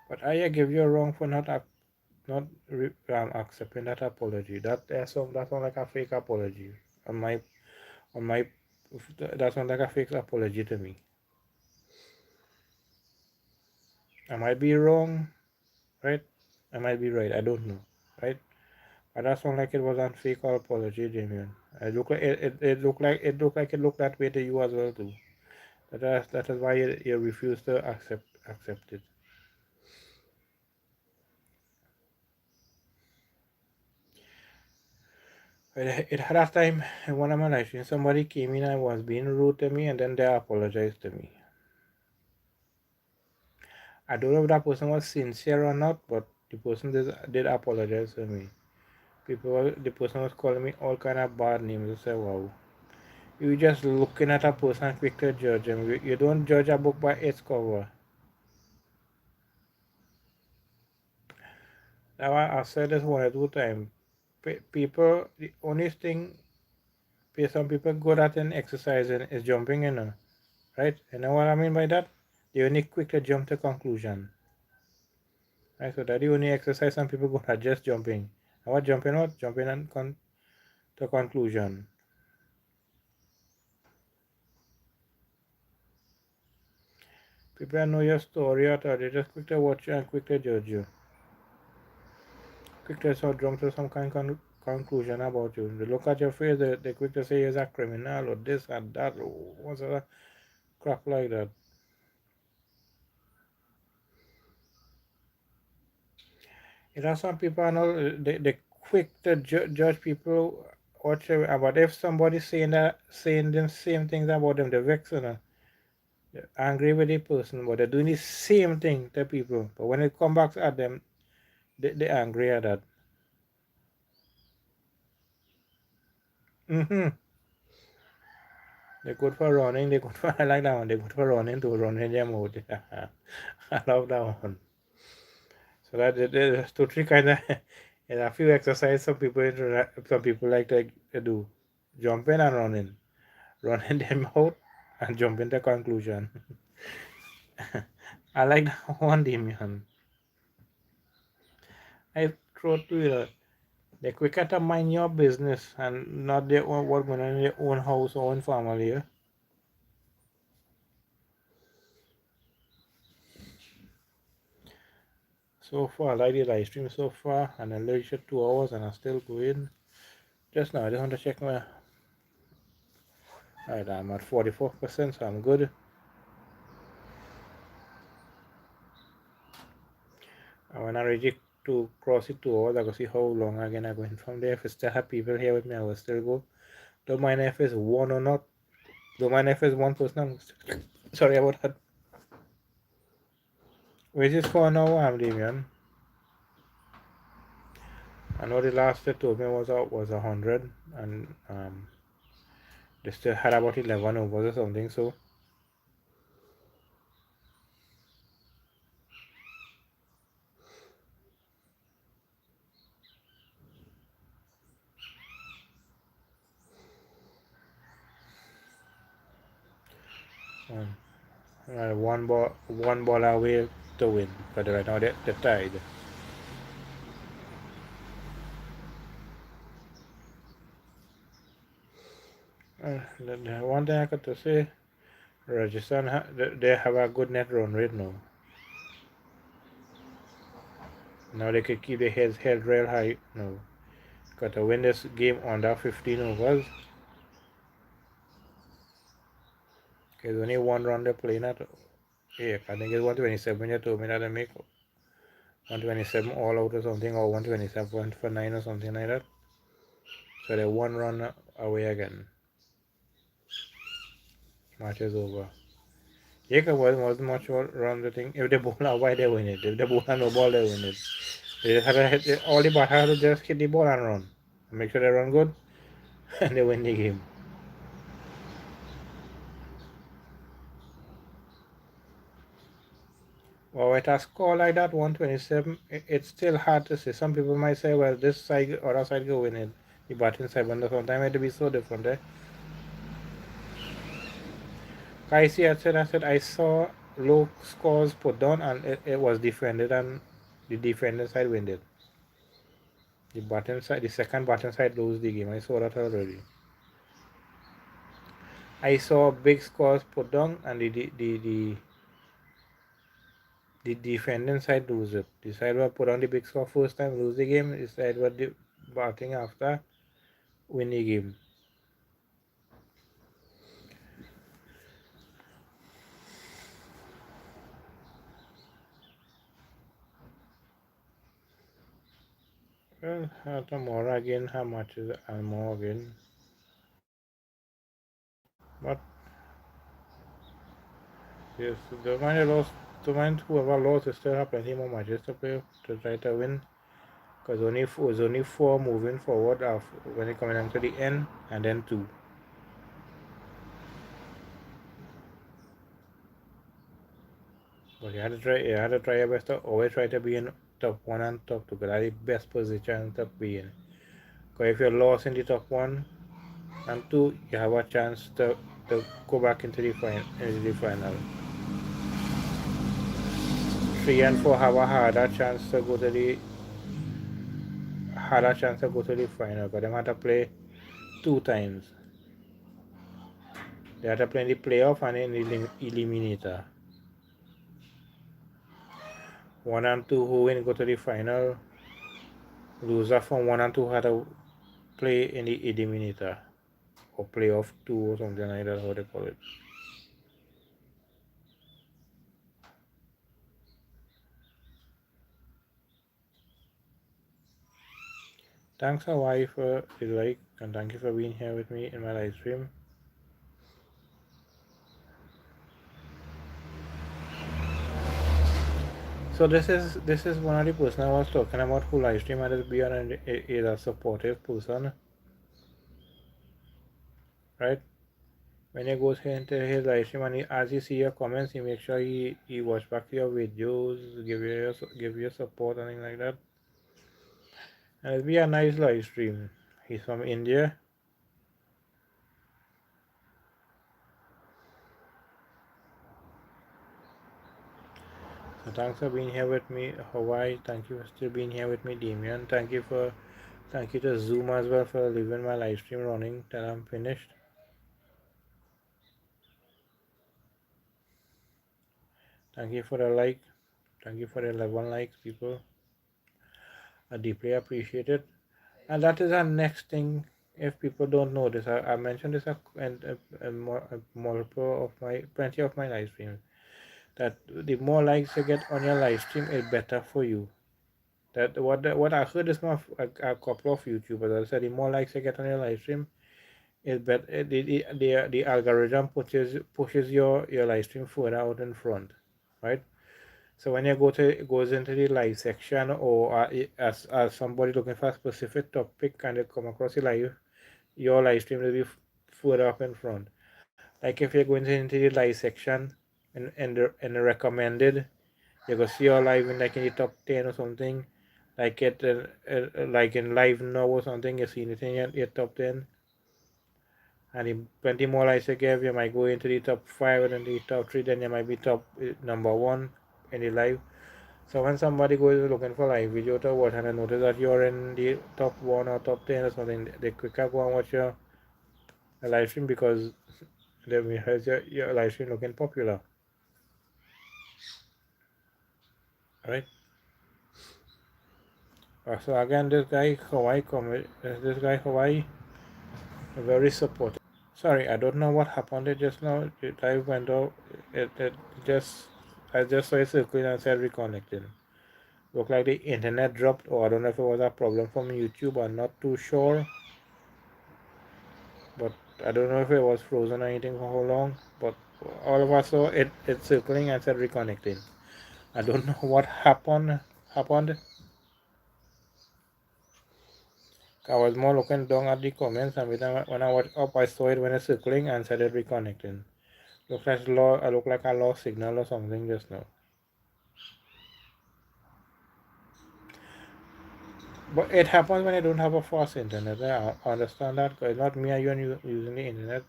But I give you wrong for not accepting that apology. That sounds like a fake apology. On my that sounds like a fake apology to me. I might be wrong, right? I might be right. I don't know, right? But that sounds like it was a fake apology, Damien. It looked like it looked that way to you as well too. That is why you refuse to accept it. It had a time in one of my life somebody came in and was being rude to me and then they apologized to me. I don't know if that person was sincere or not, but the person did apologize to me. The person was calling me all kind of bad names. I said, wow. You just looking at a person quick to judge him. You don't judge a book by its cover. Now I said this one or two times. People, the only thing some people good at in exercising is jumping in, right? You know what I mean by that? They only quick to jump to conclusion. Right? So that the only exercise some people good at just jumping. And what jumping what? Jumping and to conclusion. People that know your story or they just quick to watch you and quick to judge you. Quick to jump to some kind of conclusion about you. They look at your face, they quick to say you're a criminal or this and that or what's other crap like that. You know, some people are not they quick to judge people whatever. But if somebody saying the same things about them, they're vexed, they're angry with the person, but they're doing the same thing to people. But when it comes back at them, they're angry at that. Mm-hmm. They're good for running. They're good for I like that one. They're good for running to run in their mouth. I love that one. So there's two three kind of and a few exercises some people like to do, jumping and running. Running them out and jump into conclusion. I like that one, Damien. I throw to you. They're quicker to mind your business and not their own work on in their own house or own family. Yeah? So far, I like the live stream so far, and I lecture 2 hours, and I'm still going. Just now, I just want to check my. Alright, I'm at 44%, so I'm good. And when I reach to cross it 2 hours, I go see how long again I'm going from there. If I still have people here with me, I will still go. Don't mind if it's one or not. Don't mind if it's one person. Sorry about that. Which is for now, I'm Damien. I know the last they told me was 100, and they still had about 11 overs or something. So one ball away to win. But right now they're tied. The one thing I got to say, Rajasthan they have a good net run rate now. Now they could keep their head real high now. Got to win this game under 15 overs. There's only one run they're playing at. Yeah, I think it's 127. You told me that they make 127 all out or something, or 127 for 9 or something like that. So they're one run away again. Match is over. Yeah, wasn't much run the thing. If they bowl out, why they win it? If they bowl and no ball, they win it. They just had to hit all the batter had to just hit the ball and run. Make sure they run good, and they win the game. Well, with a score like that, 127, it's still hard to say. Some people might say, well, this side or that side go win it, the batting side, but sometimes it be so different. I see, I said, I saw low scores put down and it was defended and the defending side win it. The batting side, the second batting side lose the game. I saw that already. I saw big scores put down and the defending side lose it. The side who put on the big score first time lose the game. The side who the batting after win the game. Well, tomorrow again, how much is more again? But yes, the mind lost. The mind whoever lost still have plenty more matches to play to try to win. Because only four moving forward when it coming down to the end, and then two. But you had to try your best to always try to be in top one and top two. Because that's the best position to be in. Because if you're lost in the top one and two, you have a chance to go back into the final. Three and four have a harder chance to go to the final. Because they have to play two times. They have to play in the playoff and in the eliminator. One and two who win go to the final. Loser from one and two had to play in the eliminator or playoff two or something like that, how they call it. Thanks Hawaii for the like and thank you for being here with me in my live stream. So this is one of the person I was talking about who live stream and be on is a supportive person, right? When you go into his live stream and as you see your comments, you make sure he watch back your videos, give you support and things like that. And it'll be a nice live stream. He's from India. So thanks for being here with me, Hawaii. Thank you for still being here with me, Damien. Thank you to Zoom as well for leaving my live stream running till I'm finished. Thank you for the like. Thank you for the 11 likes, people. I deeply appreciate it. And that is our next thing. If people don't know this, I mentioned this multiple of my plenty of my live streams. That the more likes you get on your live stream, it's better for you. That what I heard is from a couple of YouTubers. I said the more likes you get on your live stream, it's better. The algorithm pushes your live stream further out in front, right? So when you goes into the live section or as somebody looking for a specific topic and they come across your live stream will be further up in front. Like if you're going into the live section and the recommended, you go see your live in like in the top 10 or something, like in live now or something, you see it in your top 10, and in plenty more likes you give, you might go into the top 5 and then the top 3, then you might be top number 1 in the live. So when somebody goes looking for live video to watch and they notice that you're in the top 1 or top 10 or something, they quicker go and watch your live stream because they will have your live stream looking popular. Right? So again, this guy Hawaii, very supportive. Sorry, I don't know what happened there just now. The live went off. It just I just saw it circling and said reconnecting. Looked like the internet dropped, or I don't know if it was a problem from YouTube. I'm not too sure, but I don't know if it was frozen or anything for how long. But all of us saw it circling and said reconnecting. I don't know what happened. I was more looking down at the comments, and when I was up, I saw it when it's circling and said it reconnecting. I look like I lost signal or something just now. But it happens when you don't have a fast internet. I understand that, 'cause it's not me and you using the internet.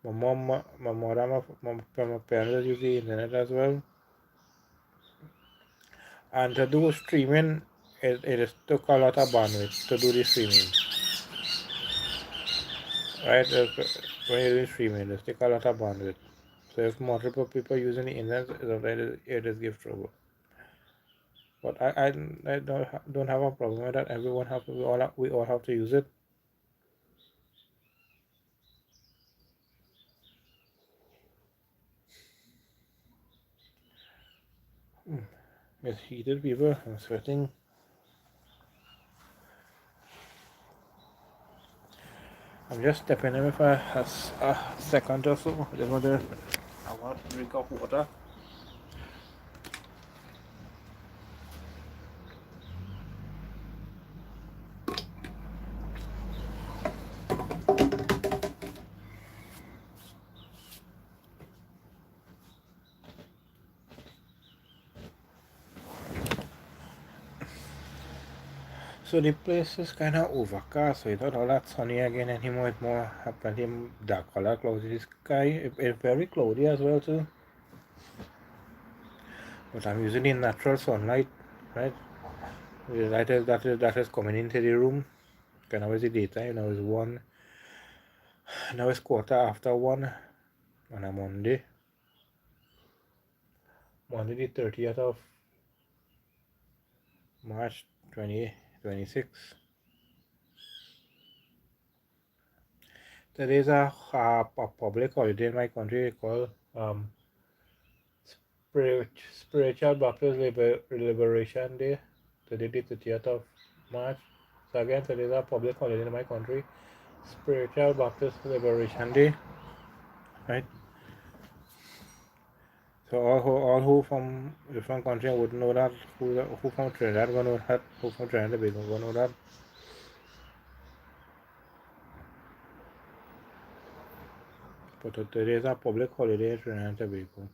My mom, my mother, my parents use the internet as well. And to do streaming, it took a lot of bandwidth to do the streaming. Right? When you're doing streaming, it takes a lot of bandwidth. So if multiple people using the internet, it is give trouble. But I don't have a problem with that. Everyone have to, we all have to use it. It's heated, people. I'm sweating. I'm just stepping in for a second or so. I want a drink of water. So the place is kind of overcast, so it's not all that sunny again anymore. It's more plenty dark color clouds in the sky. It's very cloudy as well too. But I'm using the natural sunlight, right? The light that is coming into the room. Okay, now is the daytime. Now is 1. Now it's quarter after 1 on a Monday. Monday the 30th of March 2026. There is a public holiday in my country called Spiritual Baptist Liberation Day. Today the 30th of March. So again, today is a public holiday in my country. Spiritual Baptist Liberation Day. Right? So all who from different country would know that. Who from Trinidad gonna know that. Who from Trinidad gonna know that. But today is a public holiday in Trinidad and Tobago.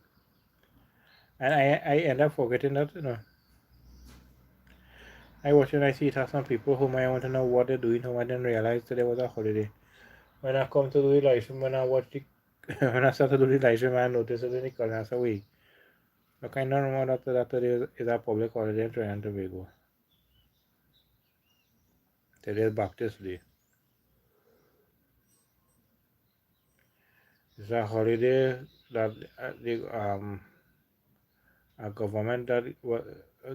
And I end up forgetting that. I watch and I see it has some people whom I want to know what they're doing, whom I didn't realize today was a holiday. When I come to do the live stream, when I watch the when I start to do the live stream, I notice it in the corner. So wait, I kind of remember that today is a public holiday in Trinidad and Tobago. Today is Baptist Day. It's a holiday that a government that was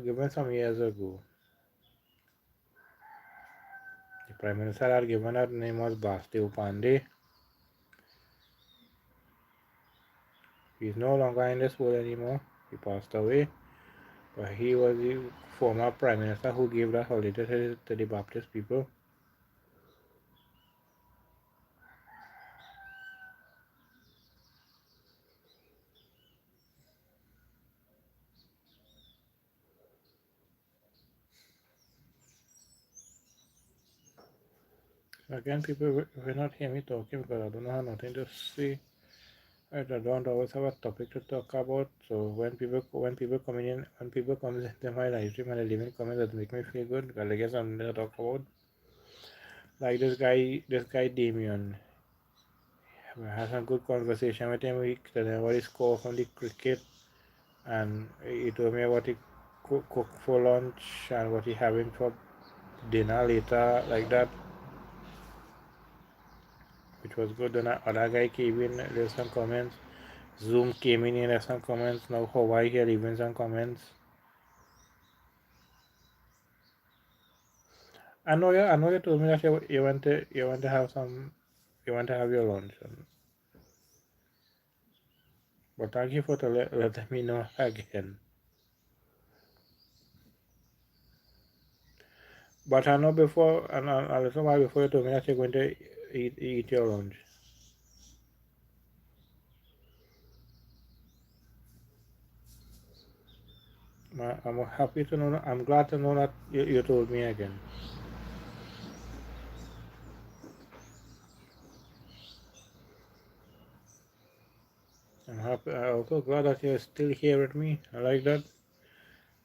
given some years ago. The Prime Minister had given that name was Bastille Pandey. He's no longer in this world anymore. He passed away. But he was the former Prime Minister who gave that holiday to the Baptist people. So again, people will not hear me talking because I don't have nothing to say. I don't always have a topic to talk about. So when people come into my live stream and they leave in comments, that make me feel good because I guess I'm something to talk about. Like this guy Damien. I had some good conversation with him. He told me about his score from the cricket, and he told me what he cook for lunch and what he having for dinner later, like that, which was good. Then other guy came in, there's some comments. Zoom came in, there's some comments. Now Hawaii here even some comments. I know you told me that you want to have some, you want to have your lunch. But thank you for letting me know again. But I know before, and a little while before you told me that you're going to eat your lunch. I'm happy to know. I'm glad to know that you told me again. I'm happy. I'm also glad that you're still here with me. I like that.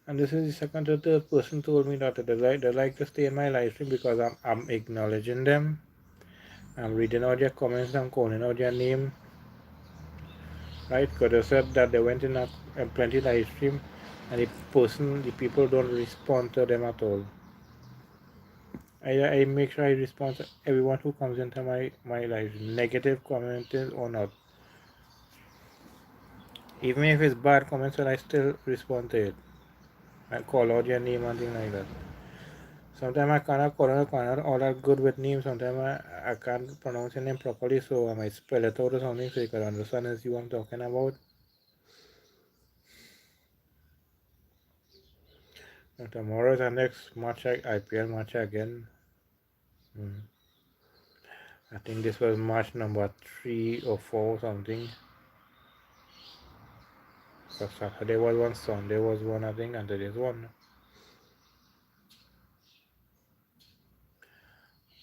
And this is the second or third person told me that they like to stay in my live stream because I'm acknowledging them. I'm reading out their comments. I'm calling out their name. Right? Because they said that they went in a plenty live stream, and the people don't respond to them at all. I make sure I respond to everyone who comes into my life, negative comments or not. Even if it's bad comments, I still respond to it. I call out your name and things like that. Sometimes I cannot call out all that good with names. Sometimes I can't pronounce your name properly, so I might spell it out or something so you can understand as you I'm talking about. And tomorrow is the next match, IPL match again. I think this was match number 3 or 4 or something. So Saturday was one, Sunday was one, I think, and today's one.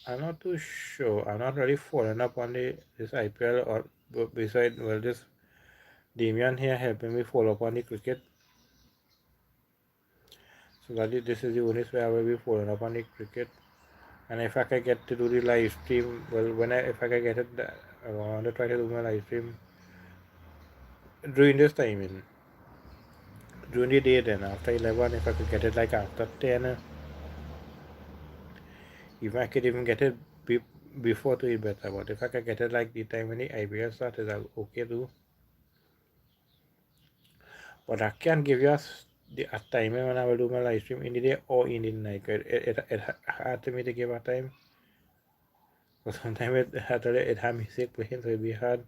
I'm not too sure. I'm not really following up on this IPL or beside this Damian here helping me follow up on the cricket. So this is the only way I will be following up on the cricket. And if I can get to do the live stream, well, if I can get it, I want to try to do my live stream during this timing, during the day. Then after 11, if I could get it like after 10, if I could even get it before to it better. But if I can get it like the time when the IPL started, I'll okay too. But I can't give you a timing when I will do my live stream in the day or in the night. It hard to me to give a time. But sometimes it had music playing, so it'd be hard.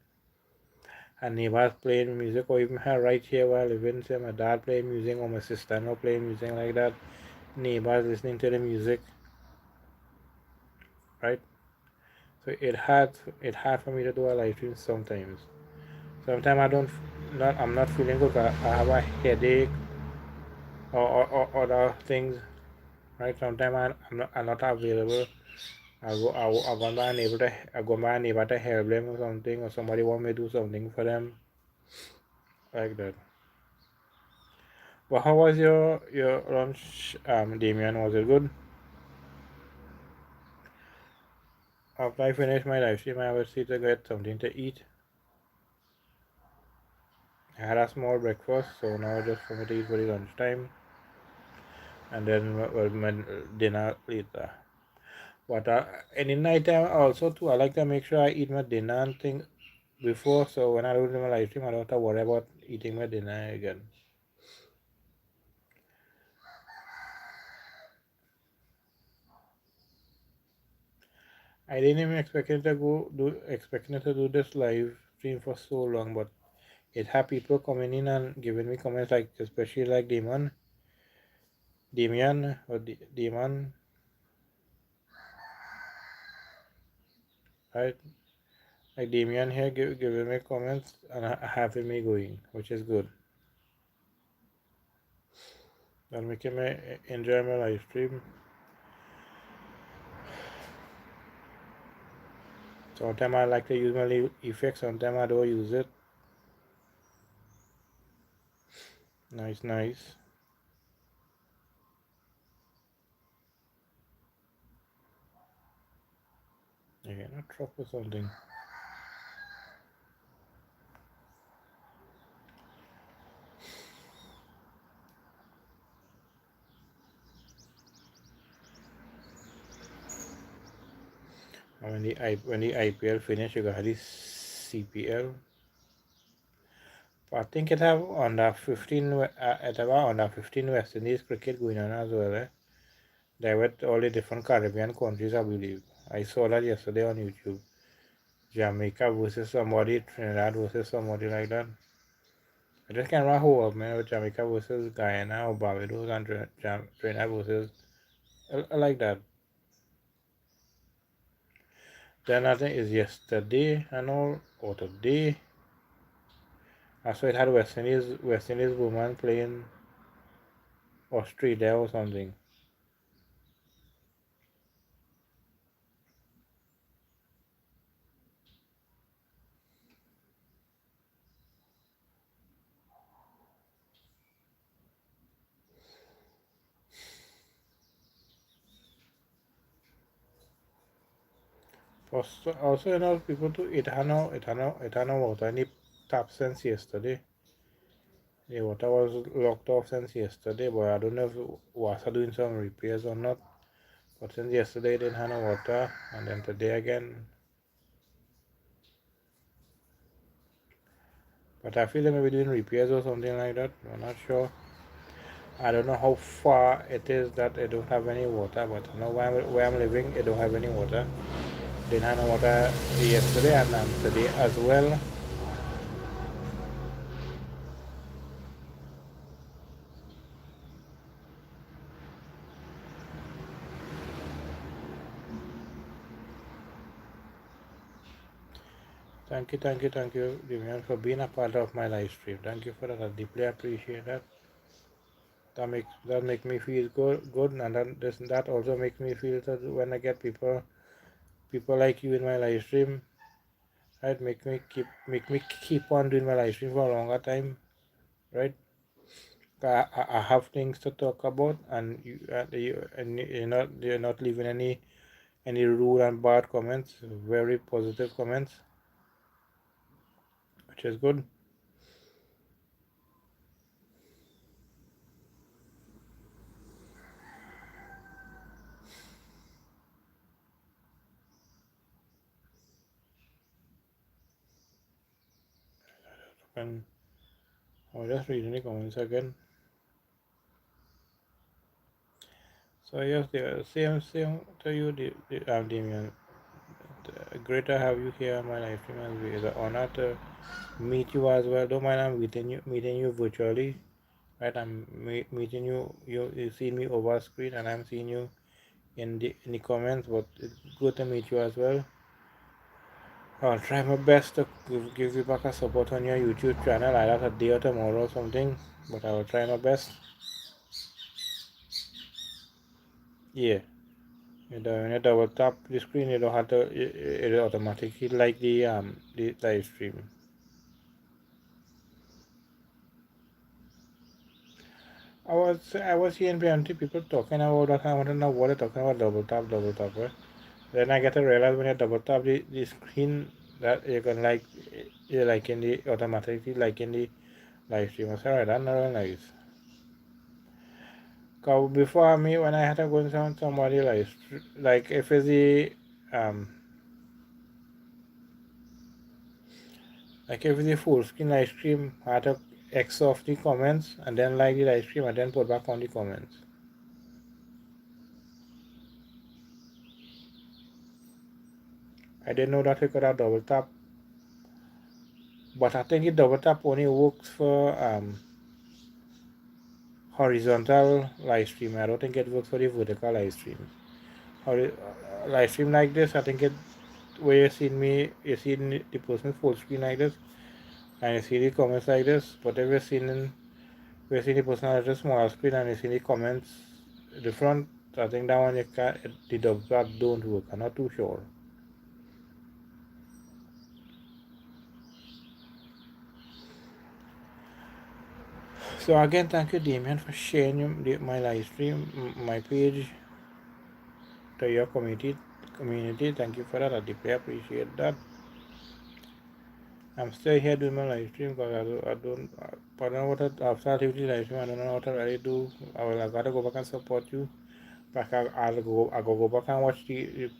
And neighbors playing music, or even her right here while living, say my dad playing music or my sister not playing music like that. Neighbors listening to the music, right? So it hard for me to do a live stream sometimes. Sometimes I'm not feeling good. I have a headache or other things, right? Sometimes I'm not available. I go by a neighbor to help them or something, or somebody want me to do something for them like that. But how was your lunch, Damien? Was it good? After I finish my live stream, I will see to get something to eat. I had a small breakfast, so now just for me to eat for the lunchtime, and then my dinner later. But in the night time also too, I like to make sure I eat my dinner and thing before, so when I do my live stream, I don't have to worry about eating my dinner again. I didn't even expecting to do this live stream for so long, but it had people coming in and giving me comments like, especially like Damian or Damon, right? Like Damian here giving me comments and having me going, which is good. And making me enjoy my live stream. Sometimes I like to use my effects, sometimes I don't use it. Nice, nice. Yeah, not drop or something. And when the IPL finish, you got the CPL. I think it have under 15. It have under 15 West Indies cricket going on as well. They with all the different Caribbean countries, I believe. I saw that yesterday on YouTube. Jamaica versus somebody, Trinidad versus somebody like that. I just can't remember who up, man, with Jamaica versus Guyana or Barbados and Trinidad versus like that. Then I think it's yesterday and all, or today. I saw it had West Indies woman playing Australia or something. Also, people too, it had no water in the tap since yesterday. The water was locked off since yesterday, but I don't know if was doing some repairs or not. But since yesterday, they didn't have no water, and then today again. But I feel they may be doing repairs or something like that. I'm not sure. I don't know how far it is that they don't have any water, but I know where I'm living, they don't have any water. They didn't have no water yesterday and today as well. Thank you, Damian, for being a part of my live stream. Thank you for that. I deeply appreciate that. That makes me feel good, and that also makes me feel that when I get people like you in my live stream, right, make me keep on doing my live stream for a longer time, right? I have things to talk about, and you're not leaving any rude and bad comments, very positive comments, which is good. And I'll just read any comments again. So yes, the same to you, Damien. Great to have you here on my live stream, and it's an honor to meet you as well. Don't mind I'm meeting you virtually, right? I'm meeting you. You see me over screen, and I'm seeing you in the comments. But it's good to meet you as well. I'll try my best to give you back a support on your YouTube channel, either today or tomorrow or something. But I will try my best. Yeah. When you double tap the screen, you don't have to. It automatically like the live stream. I was hearing plenty people talking about that. I want to know what they're talking about double tap, right? Then I get to realize when you double tap the screen that you can you like in the automatically like in the live stream. I said, alright, that's not really nice. Cause before me when I had to go in somebody like if it's um the full screen live stream, I had to X off the comments and then like the live stream and then put back on the comments. I didn't know that we could have double tap, but I think the double tap only works for horizontal live stream. I don't think it works for the vertical live stream. Live stream like this, I think it where you see the person full screen like this, and you see the comments like this. But if you're seeing the person on a small screen and you see the comments, the front, I think that one you can the double tap don't work. I'm not too sure. So again, thank you, Damien, for sharing my live stream, my page to your community. Thank you for that. I deeply appreciate that. I'm still here doing my live stream because I don't know what after I leave the live stream, I don't know what to really do. I gotta go back and support you. But I'll go back and watch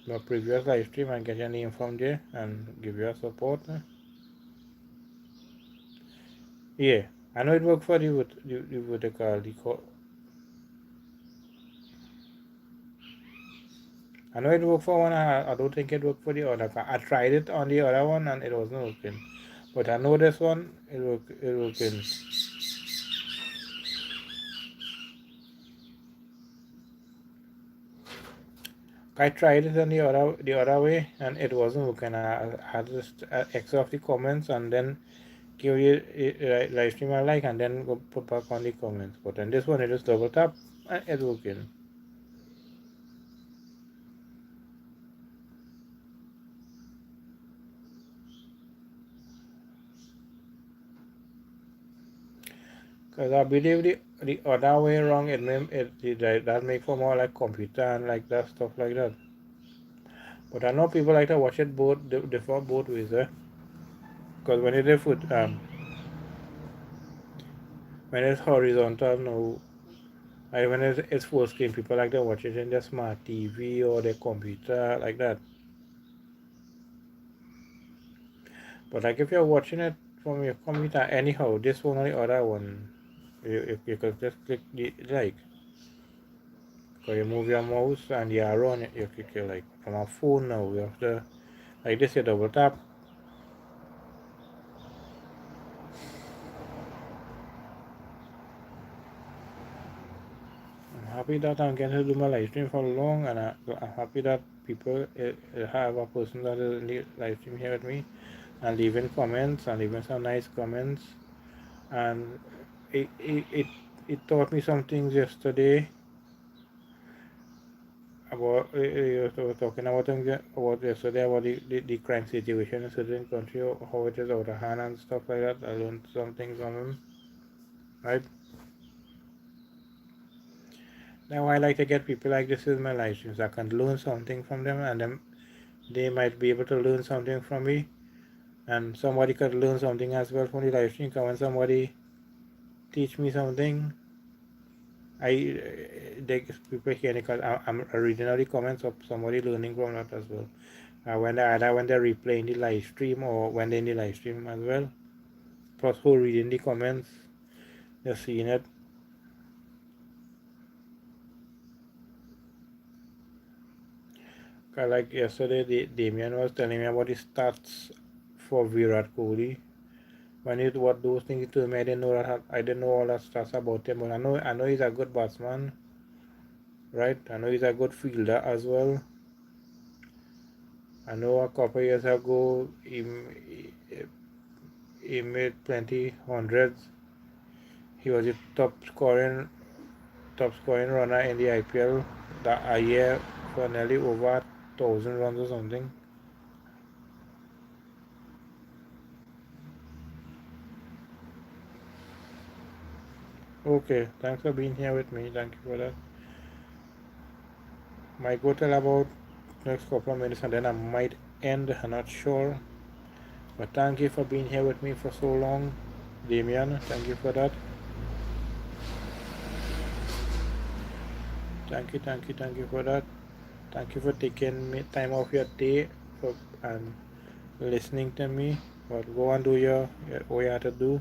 my previous live stream and get your name from there and give you a support. Yeah, I know it worked for you with the call. I know it worked for one. I don't think it worked for the other car. I tried it on the other one and it wasn't working. But I know this one, it working. I tried it on the other way and it wasn't working. I had to X off the comments and then give you a live stream I like and then go put back on the comments. But on this one, it just double tap and it's working. Because I believe the other way around, that make for more like computer and like that stuff like that. But I know people like to watch it both ways, because when it's horizontal, no, when it's full screen, people like to watch it in their smart TV or their computer like that. But like if you're watching it from your computer, anyhow, this one or the other one, you could just click the like. Because you move your mouse and the arrow on it, you click it like from a phone now. You have to, like this, you double tap. I'm happy that I'm getting to do my live stream for long, and I'm happy that people have a person that is in the live stream here with me and leaving comments and leaving some nice comments. And it, it, it, it taught me some things yesterday about you were talking about things about yesterday about the crime situation in certain country, how it is out of hand and stuff like that. I learned some things from him, right? Now I like to get people like this in my life streams. I can learn something from them, and then they might be able to learn something from me, and somebody could learn something as well from the live stream. When somebody teach me something, I they people here because I'm reading all the comments of somebody learning from that as well. When they're replaying the live stream or when they're in the live stream as well. Plus who reading the comments, they're seeing it. Cause like yesterday, Damien was telling me about the stats for Virat Kohli. When it what those things he told me, I didn't know all that stats about him, but I know he's a good batsman, right? I know he's a good fielder as well. I know a couple years ago he made plenty hundreds. He was the top scoring runner in the IPL that a year for nearly over 1,000 runs or something. Okay, thanks for being here with me. Thank you for that. Might go till about next couple of minutes and then I might end. I'm not sure. But thank you for being here with me for so long. Damien, thank you for that. Thank you for that. Thank you for taking me time off your day for and listening to me. But go and do what you have to do.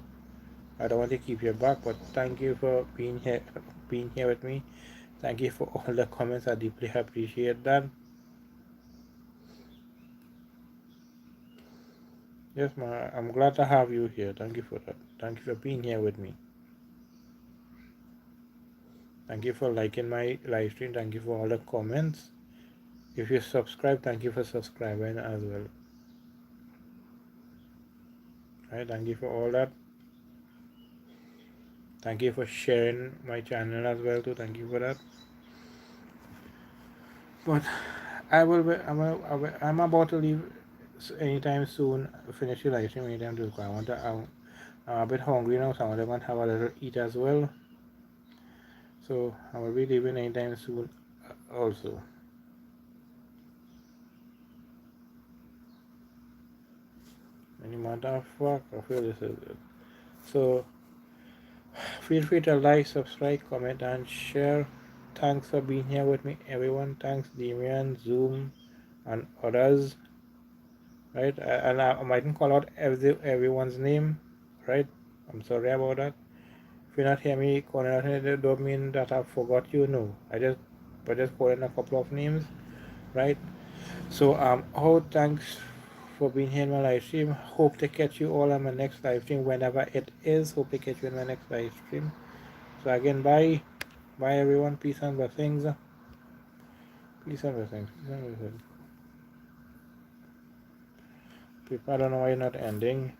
I don't want to keep you back, but thank you for being here with me. Thank you for all the comments. I deeply appreciate that. Yes, ma, I'm glad to have you here. Thank you for that. Thank you for being here with me. Thank you for liking my live stream. Thank you for all the comments. If you subscribe, thank you for subscribing as well. Right, thank you for all that. Thank you for sharing my channel as well too. Thank you for that. But I'm about to leave anytime soon. Finish the live stream anytime soon. I'm a bit hungry now, so I'm going to have a little eat as well. So I will be leaving anytime soon also. Any motherfucker, I feel this is it. So feel free to like, subscribe, comment, and share. Thanks for being here with me, everyone. Thanks, Damian, Zoom, and others. Right, and I mightn't call out everyone's name. Right, I'm sorry about that. If you not hear me calling out, it don't mean that I forgot you. No, I just called in a couple of names. Right. So thanks for being here in my live stream. Hope to catch you all on my next live stream whenever it is. Hope to catch you in my next live stream. So again, bye everyone. Peace and blessings. Peace and blessings. Peace and blessings. People, I don't know why you're not ending.